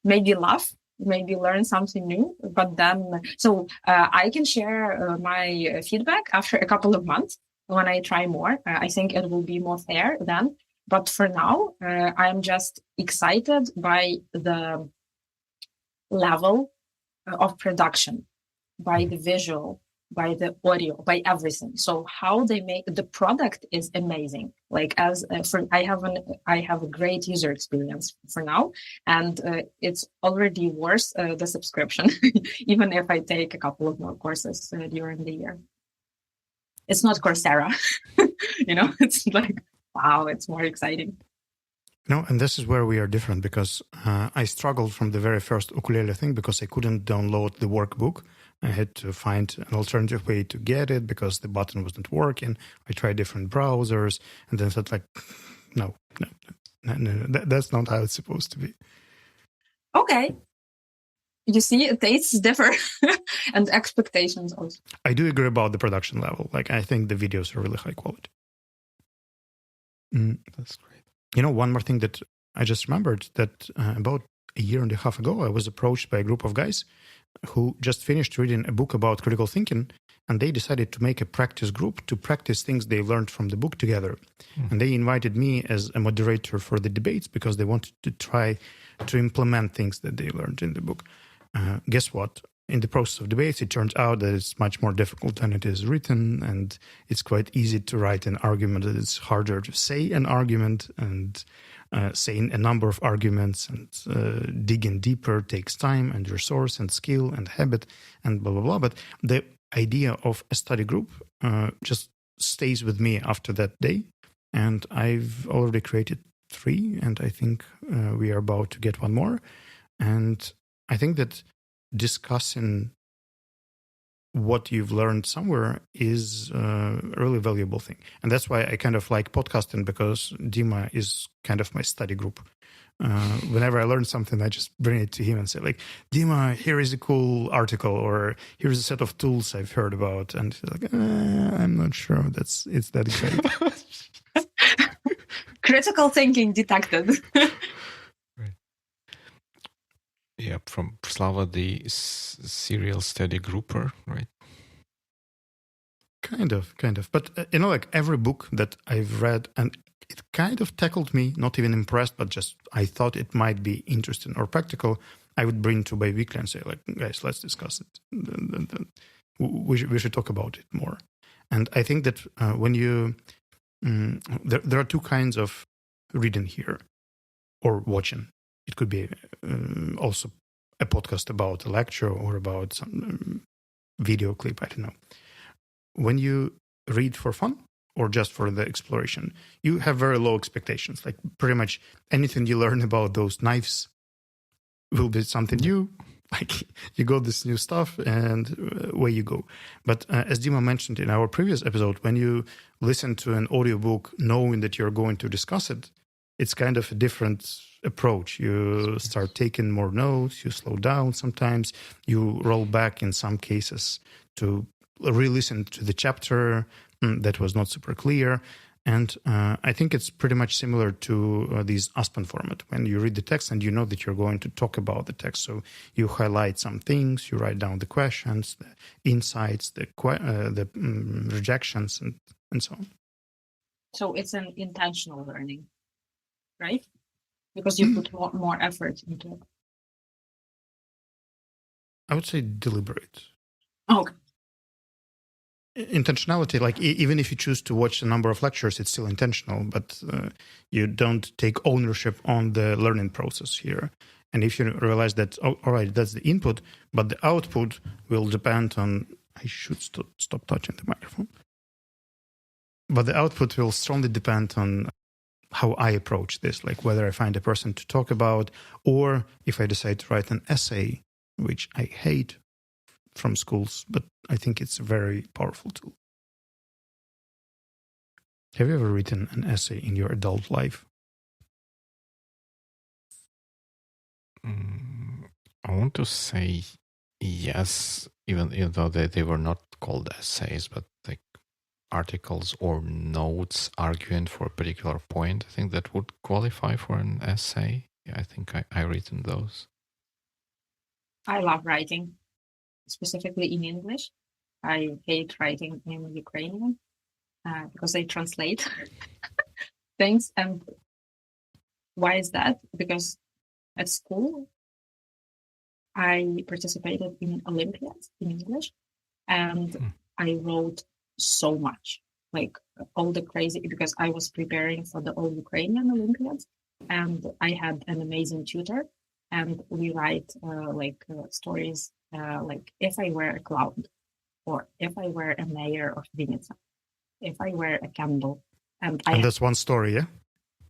maybe laugh, maybe learn something new. But then, so I can share my feedback after a couple of months when I try more. I think it will be more fair then. But for now, I'm just excited by the level of production, by the visual, by the audio, by everything. So how they make the product is amazing. Like I have a great user experience for now, and it's already worth the subscription, even if I take a couple of more courses during the year. It's not Coursera, it's like, wow, it's more exciting. No, and this is where we are different, because I struggled from the very first ukulele thing because I couldn't download the workbook. I had to find an alternative way to get it because the button wasn't working. I tried different browsers and then thought like, no, that's not how it's supposed to be. Okay. You see, tastes differ and expectations also. I do agree about the production level. Like, I think the videos are really high quality. That's great. One more thing that I just remembered, that about a year and a half ago, I was approached by a group of guys who just finished reading a book about critical thinking, and they decided to make a practice group to practice things they learned from the book together. And they invited me as a moderator for the debates because they wanted to try to implement things that they learned in the book. Guess what? In the process of debates, it turns out that it's much more difficult than it is written, and it's quite easy to write an argument. That it's harder to say an argument, and saying a number of arguments and digging deeper takes time and resource and skill and habit and blah, blah, blah. But the idea of a study group just stays with me after that day. And I've already created 3, and I think we are about to get one more. And I think that discussing what you've learned somewhere is a really valuable thing. And that's why I kind of like podcasting, because Dima is kind of my study group. Whenever I learn something, I just bring it to him and say, like, Dima, here is a cool article, or here's a set of tools I've heard about. And he's like, I'm not sure it's that great. Critical thinking detected. Yeah, from Slava, the serial study grouper, right? Kind of. But, like every book that I've read, and it kind of tackled me, not even impressed, but just I thought it might be interesting or practical, I would bring to Biweekly and say, like, guys, let's discuss it. We should talk about it more. And I think that when you... there are 2 kinds of reading here, or watching. It could be also a podcast about a lecture or about some video clip, I don't know. When you read for fun or just for the exploration, you have very low expectations. Like pretty much anything you learn about those knives will be something new. Like you got this new stuff and away you go. But as Dima mentioned in our previous episode, when you listen to an audiobook knowing that you're going to discuss it, it's kind of a different approach. You start taking more notes, you slow down sometimes, you roll back in some cases to re-listen to the chapter that was not super clear. And I think it's pretty much similar to these Aspen format. When you read the text and you know that you're going to talk about the text, so you highlight some things, you write down the questions, the insights, the rejections, and so on. So it's an intentional learning, right? Because you put more effort into it. I would say deliberate. Okay. Intentionality, like even if you choose to watch a number of lectures, it's still intentional, but you don't take ownership on the learning process here. And if you realize that, all right, that's the input, but the output will depend on, I should stop touching the microphone. But the output will strongly depend on how I approach this, like whether I find a person to talk about, or if I decide to write an essay, which I hate from schools, but I think it's a very powerful tool. Have you ever written an essay in your adult life? I want to say yes, even though they were not called essays, but like articles or notes arguing for a particular point. I think that would qualify for an essay. Yeah, I think I written those. I love writing, specifically in English. I hate writing in Ukrainian because they translate things. And why is that? Because at school, I participated in Olympiads in English, and I wrote so much, like all the crazy, because I was preparing for the All Ukrainian Olympiads, and I had an amazing tutor, and we write stories like if I were a cloud, or if I were a mayor of Vinnytsia, if I were a candle, and that's one story, yeah?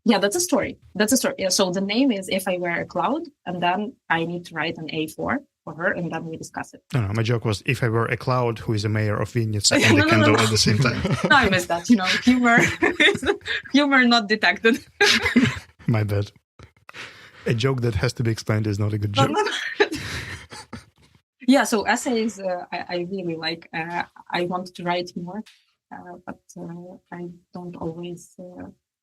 Yeah, that's a story. That's a story. Yeah, so the name is If I Were a Cloud, and then I need to write an A4 for her, and then we discuss it. No, my joke was if I were a cloud who is a mayor of Vinnytsia and a candle at the same time. No, I missed that. Humor not detected. My bad. A joke that has to be explained is not a good joke. Yeah, so essays I really like. I want to write more, but I don't always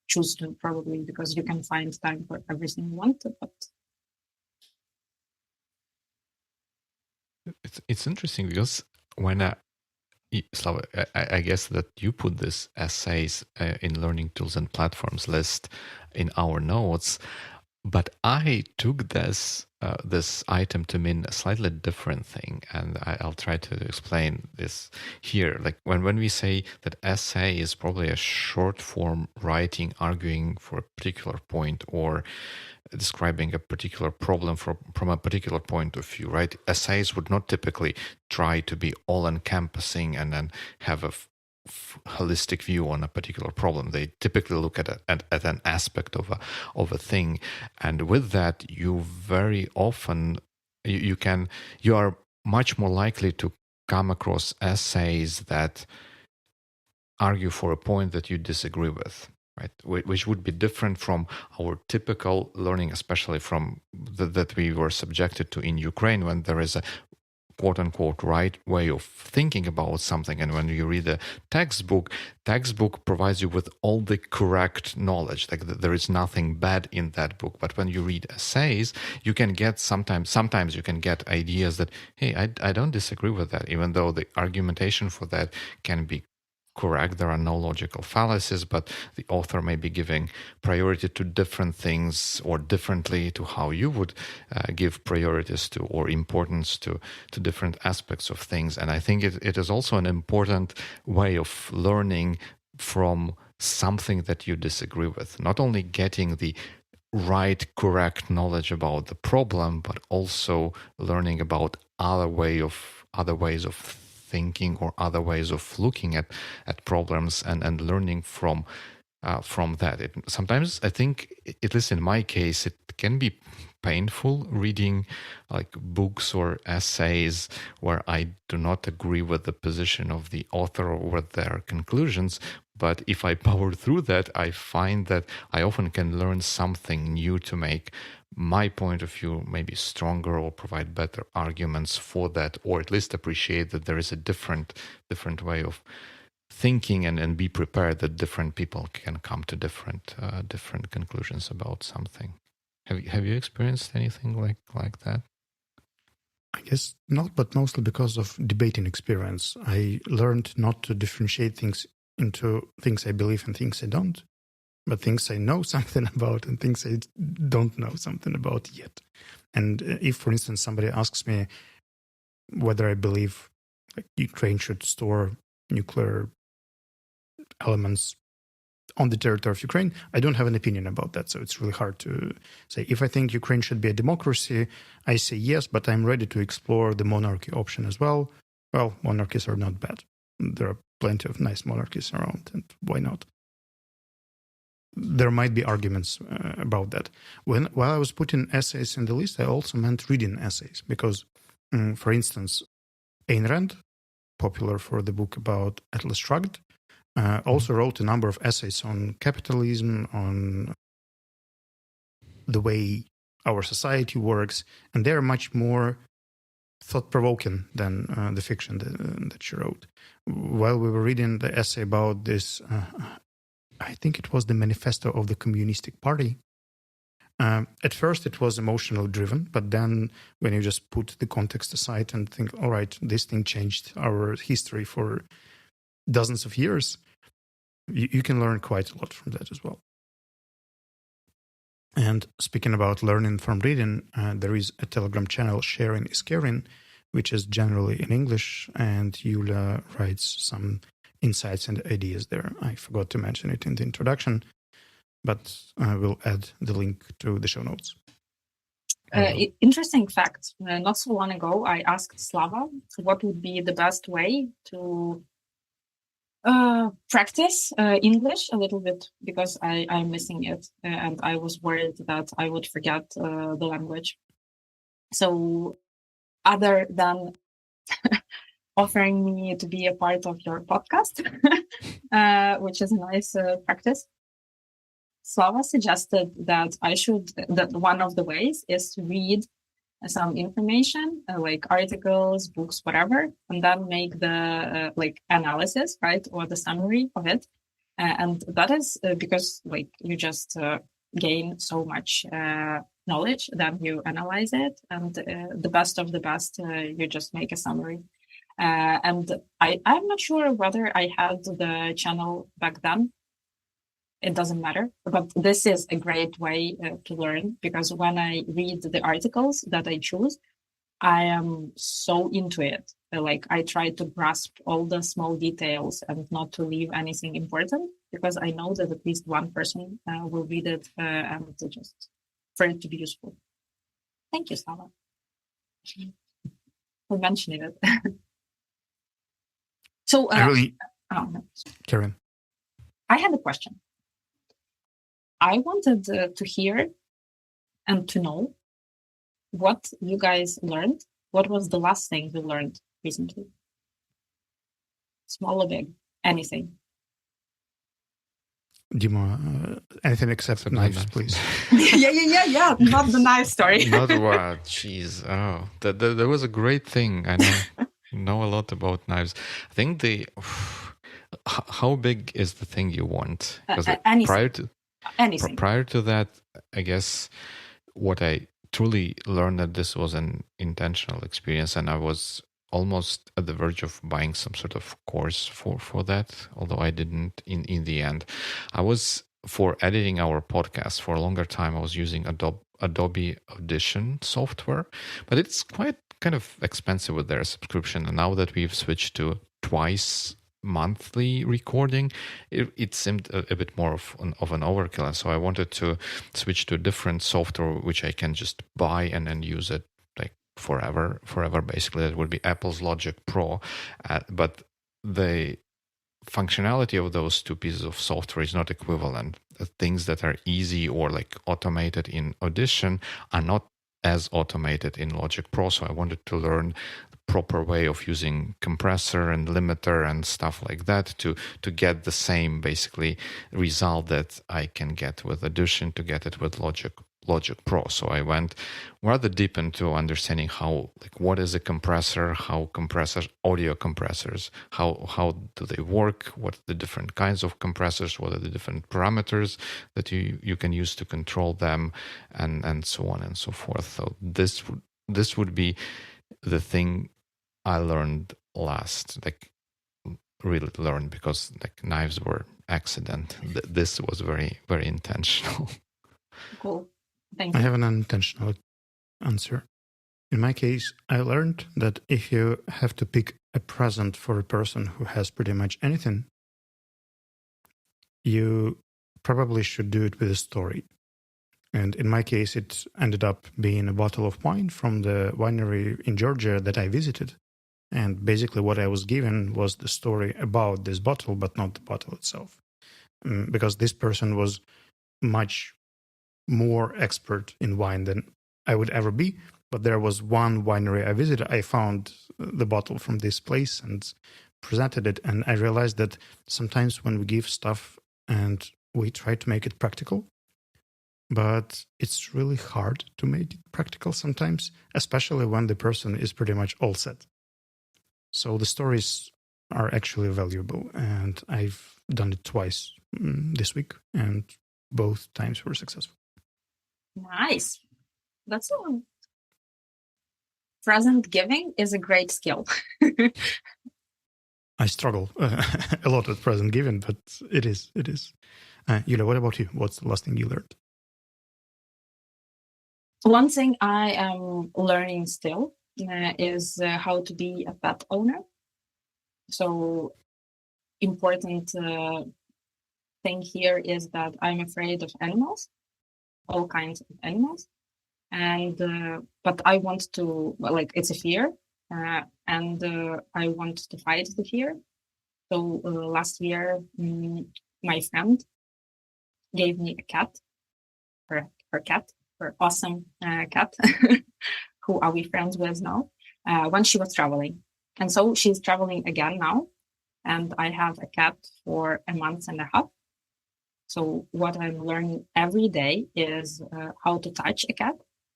choose to, probably because you can find time for everything you want. But it's interesting because when Slava, I guess that you put this essays in learning tools and platforms list in our notes, but I took this item to mean a slightly different thing, and I'll try to explain this here. Like when we say that essay is probably a short form writing arguing for a particular point or describing a particular problem from a particular point of view, right? Essays would not typically try to be all-encompassing and then have a holistic view on a particular problem. They typically look at an aspect of a thing, and with that, you very often you are much more likely to come across essays that argue for a point that you disagree with, right? Which would be different from our typical learning, especially from that we were subjected to in Ukraine, when there is a quote-unquote right way of thinking about something, and when you read a textbook provides you with all the correct knowledge, like there is nothing bad in that book. But when you read essays, you can get sometimes you can get ideas that, hey, I don't disagree with that, even though the argumentation for that can be correct. There are no logical fallacies, but the author may be giving priority to different things or differently to how you would give priorities to or importance to different aspects of things. And I think it is also an important way of learning from something that you disagree with, not only getting the right, correct knowledge about the problem, but also learning about other ways of thinking or other ways of looking at problems and learning from that. Sometimes I think, at least in my case, it can be painful reading like books or essays where I do not agree with the position of the author or with their conclusions. But if I power through that, I find that I often can learn something new to make my point of view maybe stronger or provide better arguments for that, or at least appreciate that there is a different way of thinking and be prepared that different people can come to different conclusions about something. Have you experienced anything like that? I guess not, but mostly because of debating experience. I learned not to differentiate things into things I believe and things I don't, but things I know something about and things I don't know something about yet. And if, for instance, somebody asks me whether I believe like Ukraine should store nuclear elements on the territory of Ukraine, I don't have an opinion about that. So it's really hard to say. If I think Ukraine should be a democracy, I say yes, but I'm ready to explore the monarchy option as well. Well, monarchies are not bad. There are plenty of nice monarchies around, and why not? there might be arguments about that. While I was putting essays in the list, I also meant reading essays because, for instance, Ayn Rand, popular for the book about Atlas Shrugged, also wrote a number of essays on capitalism, on the way our society works, and they're much more thought-provoking than the fiction that she wrote. While we were reading the essay about this, I think it was the manifesto of the Communistic Party. At first, it was emotionally driven, but then when you just put the context aside and think, all right, this thing changed our history for dozens of years, you can learn quite a lot from that as well. And speaking about learning from reading, there is a Telegram channel, Sharing is Caring, which is generally in English, and Yulia writes some insights and ideas there. I forgot to mention it in the introduction, but I will add the link to the show notes. Interesting fact. Not so long ago, I asked Slava what would be the best way to practice English a little bit, because I'm missing it and I was worried that I would forget the language. So other than offering me to be a part of your podcast, which is a nice practice, Slava suggested that that one of the ways is to read some information, like articles, books, whatever, and then make the analysis, right, or the summary of it. And that is because you just gain so much knowledge, then you analyze it, and the best of the best, you just make a summary. And I'm not sure whether I had the channel back then. It doesn't matter, but this is a great way to learn, because when I read the articles that I choose, I am so into it. I try to grasp all the small details and not to leave anything important, because I know that at least one person will read it and just for it to be useful. Thank you, Slava, for mentioning it. So, Karen, I had a question. I wanted to hear and to know what you guys learned. What was the last thing you learned recently? Small or big? Anything. Dima, anything except knives, please. Yeah. Not the knife story. Not what? Jeez. Oh, there was a great thing. I know a lot about knives. I think how big is the thing you want? Because prior to that, I guess what I truly learned that this was an intentional experience, and I was almost at the verge of buying some sort of course for that, although I didn't in the end. I was, for editing our podcast for a longer time, I was using Adobe Audition software, but it's quite kind of expensive with their subscription. And now that we've switched to twice monthly recording, it seemed a bit more of an overkill, and so I wanted to switch to a different software which I can just buy and then use it forever basically. That would be Apple's Logic Pro, but the functionality of those two pieces of software is not equivalent. Things that are easy or automated in Audition are not as automated in Logic Pro, so I wanted to learn proper way of using compressor and limiter and stuff like that to get the same basically result that I can get with Audition to get it with Logic Pro. So I went rather deep into understanding how what is a compressor, how audio compressors, how do they work, what are the different kinds of compressors, what are the different parameters that you can use to control them, and so on and so forth. So this would be the thing I learned last, really learned, because knives were accident. This was very, very intentional. Cool. Thank you. I have an unintentional answer. In my case, I learned that if you have to pick a present for a person who has pretty much anything, you probably should do it with a story. And in my case, it ended up being a bottle of wine from the winery in Georgia that I visited. And basically what I was given was the story about this bottle, but not the bottle itself. Because this person was much more expert in wine than I would ever be. But there was one winery I visited. I found the bottle from this place and presented it. And I realized that sometimes when we give stuff and we try to make it practical, but it's really hard to make it practical sometimes, especially when the person is pretty much all set. So the stories are actually valuable. And I've done it twice this week, and both times were successful. Nice. That's all. Present giving is a great skill. I struggle a lot with present giving, but it is. Yulia, what about you? What's the last thing you learned? One thing I am learning still is how to be a pet owner. So important thing here is that I'm afraid of animals, all kinds of animals. And but I want to, it's a fear, and I want to fight the fear. So last year, my friend gave me a cat, her awesome cat, who are we friends with now, when she was traveling. And so she's traveling again now, and I have a cat for a month and a half. So what I'm learning every day is how to touch a cat,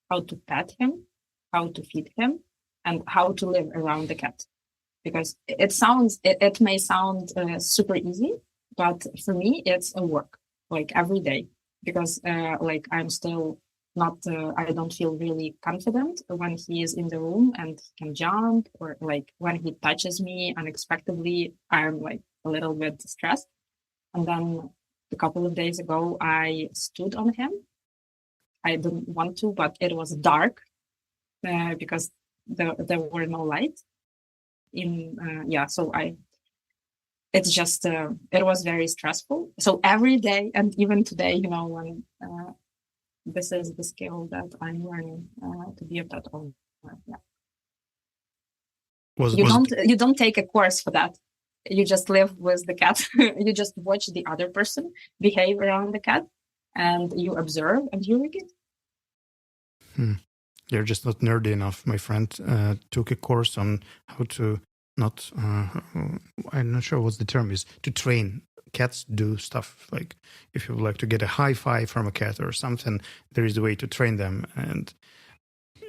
how to pet him, how to feed him, and how to live around the cat. Because it may sound super easy, but for me, it's a work, every day. Because I'm still not, I don't feel really confident when he is in the room and he can jump, or when he touches me unexpectedly, I'm a little bit stressed. And then a couple of days ago, I stood on him. I didn't want to, but it was dark because there were no lights. It's just, it was very stressful. So every day, and even today, when this is the skill that I'm learning to be a pet owner. Yeah. You don't take a course for that. You just live with the cat. You just watch the other person behave around the cat, and you observe and you repeat. You're just not nerdy enough. My friend took a course on how to not, I'm not sure what the term is, to train cats do stuff. Like if you would like to get a high five from a cat or something, there is a way to train them. And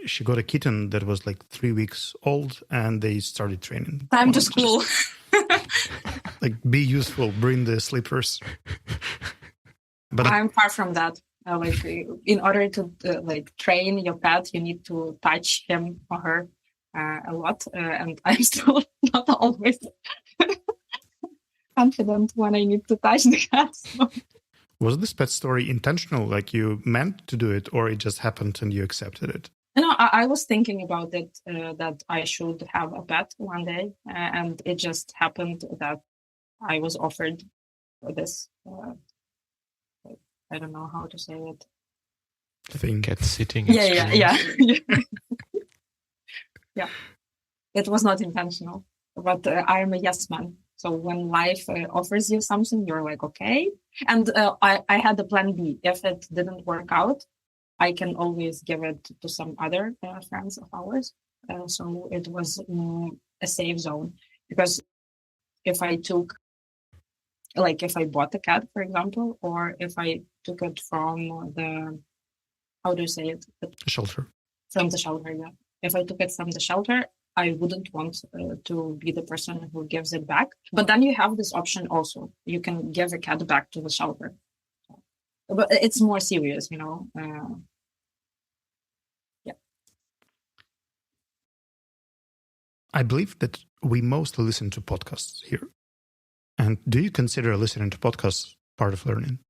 she got a kitten that was 3 weeks old, and they started training. Time to school. Be useful, bring the slippers. But I'm far from that. In order to train your pet, you need to touch him or her a lot, and I'm still not always confident when I need to touch the cat. So. Was this pet story intentional? You meant to do it, or it just happened and you accepted it? No, I was thinking about it, that I should have a pet one day, and it just happened that I was offered this. I don't know how to say it. Thing cat sitting. Yeah. Yeah. It was not intentional, but I'm a yes man. So when life offers you something, you're okay. And I had a plan B. If it didn't work out, I can always give it to some other friends of ours. So it was a safe zone, because if I took, if I bought a cat, for example, or if I took it from the, how do you say it? Shelter. From the shelter, yeah. If I took it from the shelter, I wouldn't want to be the person who gives it back. But then you have this option also. You can give a cat back to the shelter. But it's more serious, yeah. I believe that we mostly listen to podcasts here. And do you consider listening to podcasts part of learning?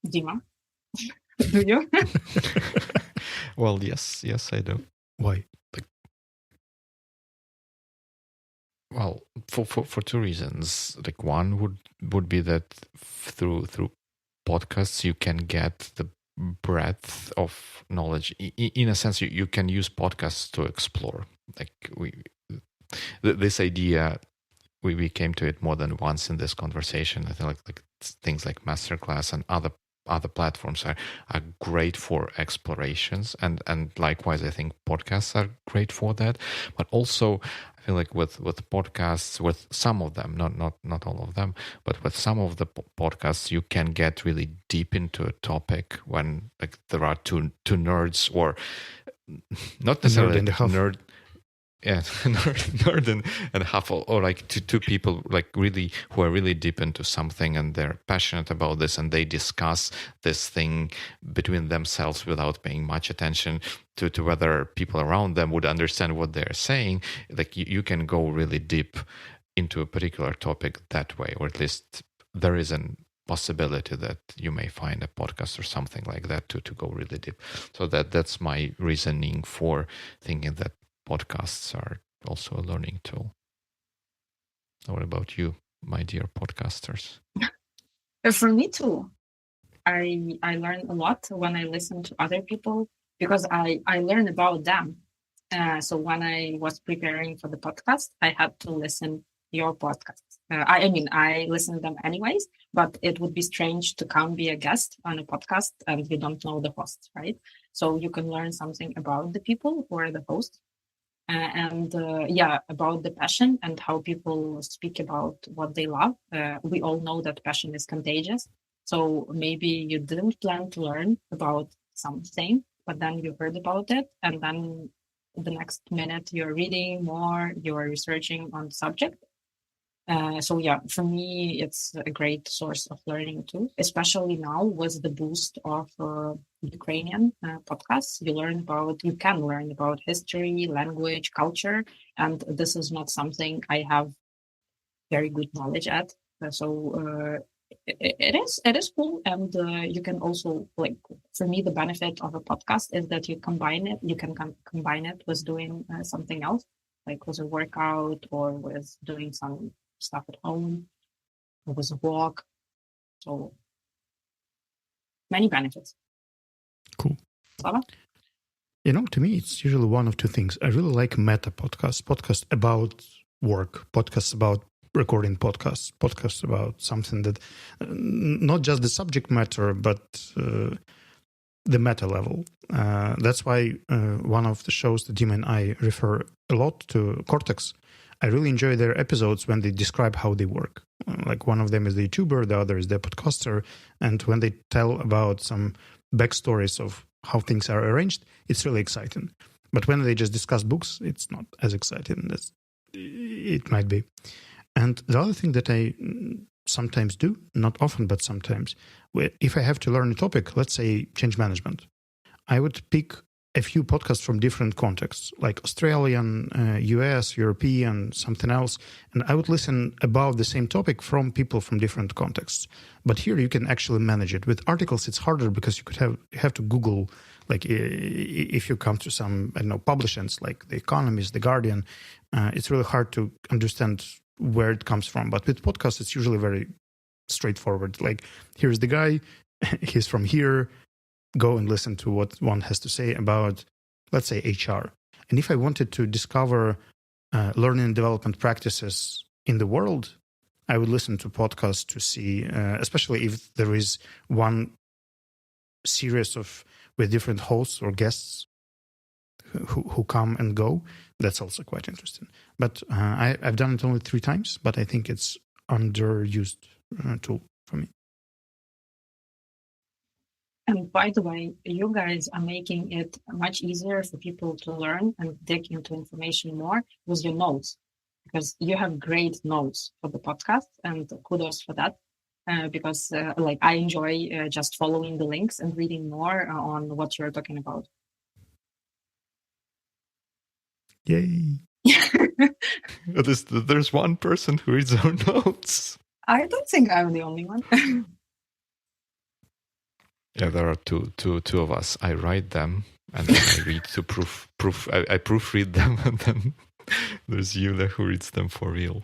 Dima, do you? Well, yes, I do. Why? Well, for two reasons. One would be that through podcasts you can get the breadth of knowledge. In a sense, you can use podcasts to explore. This idea we came to it more than once in this conversation. I think like things like Masterclass and other platforms are great for explorations, and likewise I think podcasts are great for that. But also I feel like with podcasts, with some of them, not all of them, but with some of the podcasts, you can get really deep into a topic when like there are two nerds, or not necessarily nerd. Yeah, nerd and half, or like two people like really who are really deep into something and they're passionate about this, and they discuss this thing between themselves without paying much attention to whether people around them would understand what they're saying. Like you can go really deep into a particular topic that way, or at least there is an possibility that you may find a podcast or something like that to go really deep. So that's my reasoning for thinking that podcasts are also a learning tool. What about you, my dear podcasters? For me too. I learn a lot when I listen to other people, because I learn about them. So when I was preparing for the podcast, I had to listen your podcast. I mean, I listen to them anyways, but it would be strange to come be a guest on a podcast and you don't know the host, right? So you can learn something about the people who are the hosts. About the passion and how people speak about what they love. We all know that passion is contagious. So maybe you didn't plan to learn about something, but then you heard about it, and then the next minute you're reading more, you're researching on the subject. For me, it's a great source of learning too, especially now with the boost of Ukrainian podcasts. You can learn about history, language, culture, and this is not something I have very good knowledge at. It is cool, and you can also, like, for me, the benefit of a podcast is that you combine it. You can combine it with doing something else, like with a workout or with doing some stuff at home, or with a walk. So many benefits. Cool. Slava? To me, it's usually one of two things. I really like meta podcasts about work, podcasts about recording podcasts about something that not just the subject matter, but the meta level. That's why one of the shows that Dima and I refer a lot to, Cortex, I really enjoy their episodes when they describe how they work. Like one of them is the YouTuber, the other is the podcaster. And when they tell about some backstories of how things are arranged, it's really exciting. But when they just discuss books, it's not as exciting as it might be. And the other thing that I sometimes do, not often, but sometimes, if I have to learn a topic, let's say change management, I would pick a few podcasts from different contexts, like Australian, US, European, something else. And I would listen about the same topic from people from different contexts. But here you can actually manage it. With articles, it's harder because you have to Google, like if you come to some, publishers like The Economist, The Guardian, it's really hard to understand where it comes from. But with podcasts, it's usually very straightforward. Like, here's the guy, he's from here, go and listen to what one has to say about, let's say, HR. And if I wanted to discover learning and development practices in the world, I would listen to podcasts to see, especially if there is one series with different hosts or guests who come and go. That's also quite interesting. But I've done it only 3 times, but I think it's underused tool for me. And by the way, you guys are making it much easier for people to learn and dig into information more with your notes, because you have great notes for the podcast, and kudos for that. Because I enjoy just following the links and reading more on what you're talking about. Yay. There's one person who reads our notes. I don't think I'm the only one. Yeah, there are two of us. I write them and then I read to I proofread them, and then there's Yulia who reads them for real.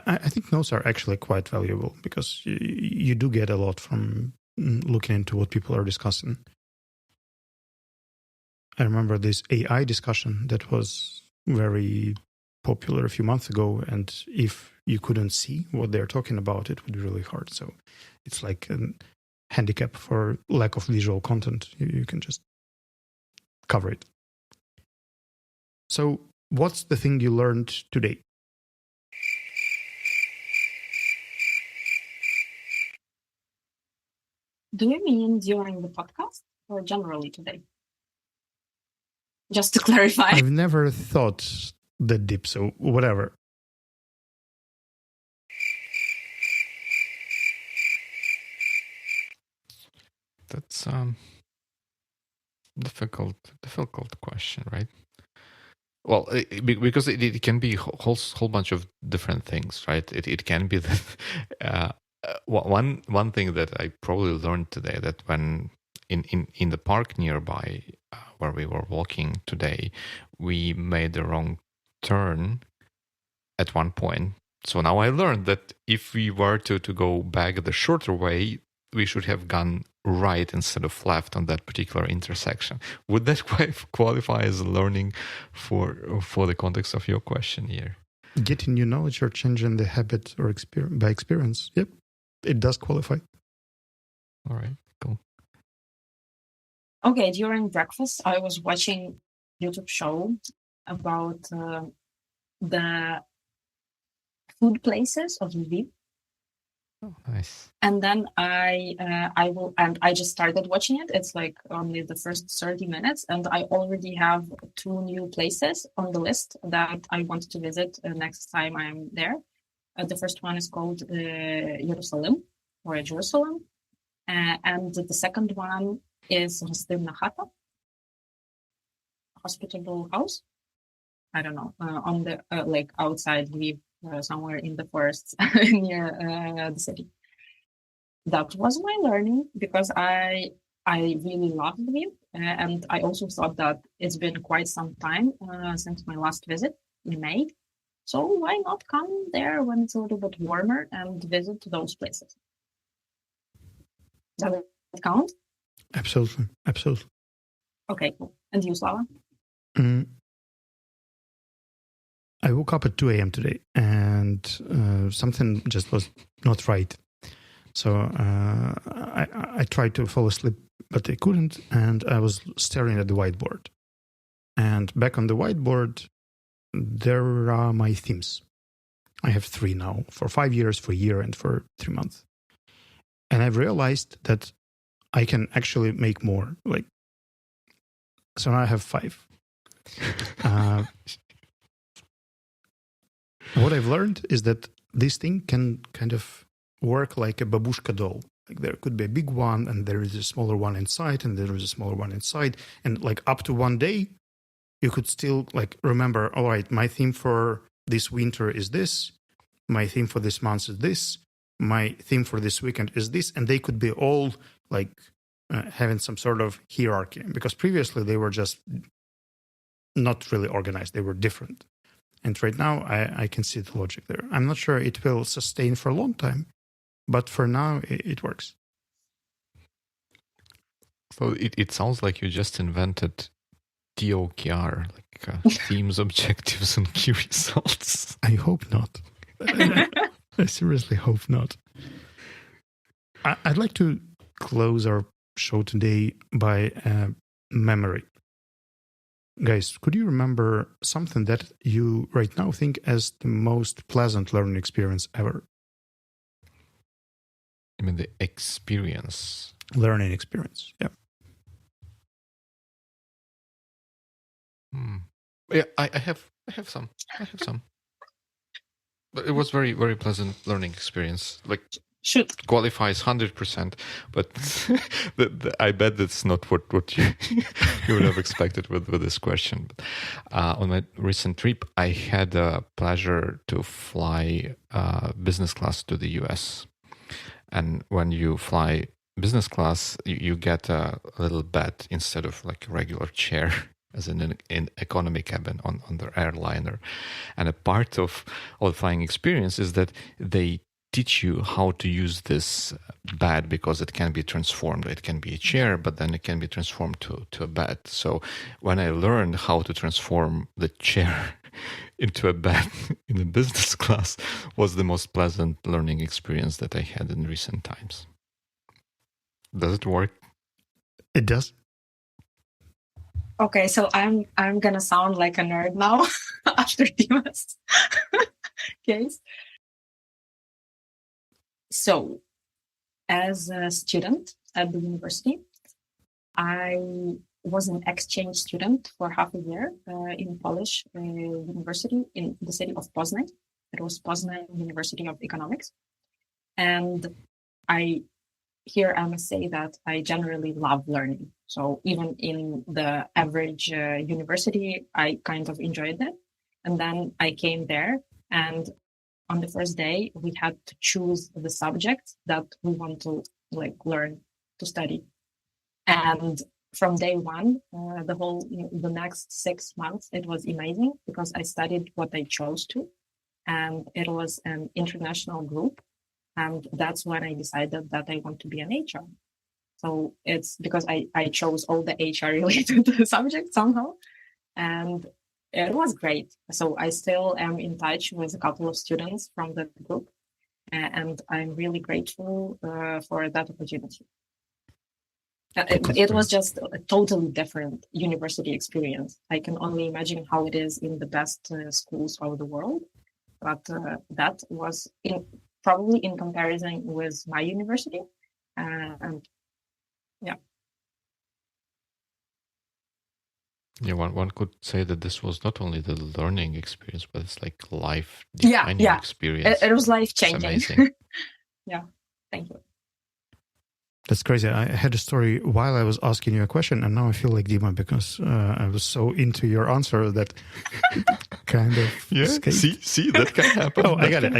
I think notes are actually quite valuable because you do get a lot from looking into what people are discussing. I remember this AI discussion that was very popular a few months ago, and if you couldn't see what they're talking about, it would be really hard. So it's like a handicap for lack of visual content. You can just cover it. So what's the thing you learned today? Do you mean during the podcast or generally today? Just to clarify. I've never thought that deep, so whatever. That's difficult question, right? Well, because it can be a whole bunch of different things, right? It can be that one thing that I probably learned today, that when in the park nearby where we were walking today, we made the wrong turn at one point. So now I learned that if we were to go back the shorter way, we should have gone right instead of left on that particular intersection. Would that qualify as learning for the context of your question here? Getting new knowledge or changing the habit or by experience. Yep, it does qualify. All right, cool. Okay, during breakfast, I was watching YouTube show about the food places of Lviv. Oh, nice. And then I just started watching it. It's like only the first 30 minutes, and I already have 2 new places on the list that I want to visit next time I'm there. The first one is called Jerusalem, or Jerusalem, and the second one is Hostinna Chata, hospitable house. I don't know, on the like outside Lviv. Somewhere in the forests near the city. That was my learning, because I really loved Lviv, and I also thought that it's been quite some time since my last visit in May. So why not come there when it's a little bit warmer and visit those places? Does it count? Absolutely. Okay, cool. And you, Slava? I woke up at 2 a.m. today, and something just was not right. So I tried to fall asleep, but I couldn't, and I was staring at the whiteboard. And back on the whiteboard, there are my themes. I have 3 now, for 5 years, for a year, and for 3 months. And I've realized that I can actually make more. So now I have 5. What I've learned is that this thing can kind of work like a babushka doll. Like there could be a big one, and there is a smaller one inside, and there is a smaller one inside. And like up to one day, you could still like remember, all right, my theme for this winter is this. My theme for this month is this. My theme for this weekend is this. And they could be all like having some sort of hierarchy, because previously they were just not really organized. They were different. And right now, I can see the logic there. I'm not sure it will sustain for a long time, but for now, it works. So it sounds like you just invented TOKR, like themes, objectives, and key results. I hope not. I seriously hope not. I'd like to close our show today by memory. Guys, could you remember something that you right now think as the most pleasant learning experience ever? I mean, the experience. Learning experience, yeah. Yeah, I have some. But it was very, very pleasant learning experience. Like, Shoot. Qualifies 100%, but I bet that's not what you would have expected with this question. But, on my recent trip, I had the pleasure to fly business class to the US. And when you fly business class, you get a little bed instead of like a regular chair, as in an economy cabin on the airliner. And a part of the flying experience is that they teach you how to use this bed, because it can be transformed. It can be a chair, but then it can be transformed to a bed. So when I learned how to transform the chair into a bed in a business class was the most pleasant learning experience that I had in recent times. Does it work? It does. Okay, so I'm gonna sound like a nerd now after Dima's case. So, as a student at the university, I was an exchange student for half a year in Polish university in the city of Poznań. It was Poznań University of Economics. And I must say that I generally love learning. So even in the average university, I kind of enjoyed it. And then I came there, and on the first day, we had to choose the subject that we want to learn to study. And from day one, the next 6 months, it was amazing because I studied what I chose to, and it was an international group. And that's when I decided that I want to be an HR. So it's because I chose all the HR related subjects somehow. And it was great. So I still am in touch with a couple of students from the group. And I'm really grateful for that opportunity. It was just a totally different university experience. I can only imagine how it is in the best schools of the world. But that was probably in comparison with my university. And yeah. Yeah, one could say that this was not only the learning experience, but it's like life-defining experience. It was life-changing. Amazing. Yeah, thank you. That's crazy. I had a story while I was asking you a question, and now I feel like Dima because I was so into your answer that it kind of escaped. See, that can happen. Oh, I got it.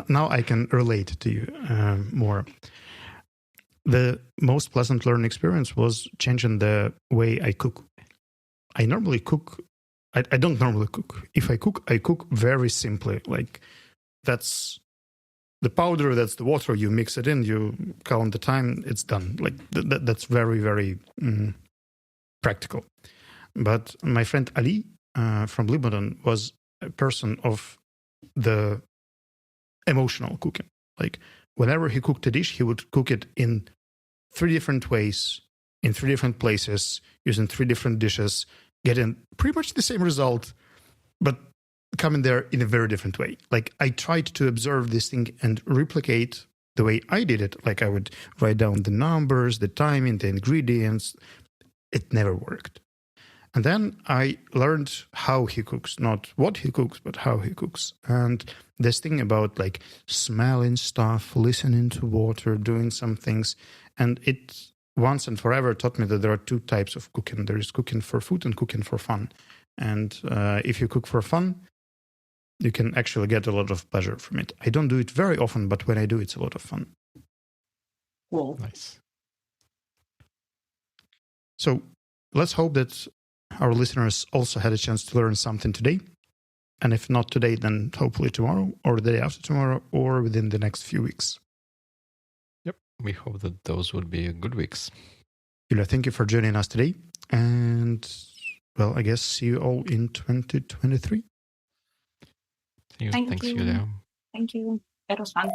Now I can relate to you more. The most pleasant learning experience was changing the way I cook. I normally cook. I don't normally cook. If I cook very simply. Like that's the powder, that's the water. You mix it in. You count the time. It's done. Like that's very, very practical. But my friend Ali from Lebanon was a person of the emotional cooking. Like whenever he cooked a dish, he would cook it in 3 different ways, in 3 different places, using 3 different dishes, getting pretty much the same result, but coming there in a very different way. Like I tried to observe this thing and replicate the way I did it. Like I would write down the numbers, the timing, the ingredients. It never worked. And then I learned how he cooks, not what he cooks, but how he cooks. And this thing about like smelling stuff, listening to water, doing some things. And it once and forever taught me that there are 2 types of cooking. There is cooking for food and cooking for fun. And if you cook for fun, you can actually get a lot of pleasure from it. I don't do it very often, but when I do, it's a lot of fun. Cool. Nice. So let's hope that our listeners also had a chance to learn something today. And if not today, then hopefully tomorrow or the day after tomorrow or within the next few weeks. Yep. We hope that those would be good weeks. Yulia, thank you for joining us today. And, well, I guess see you all in 2023. Thank Thanks, you. Yulia. Thank you. It was fun.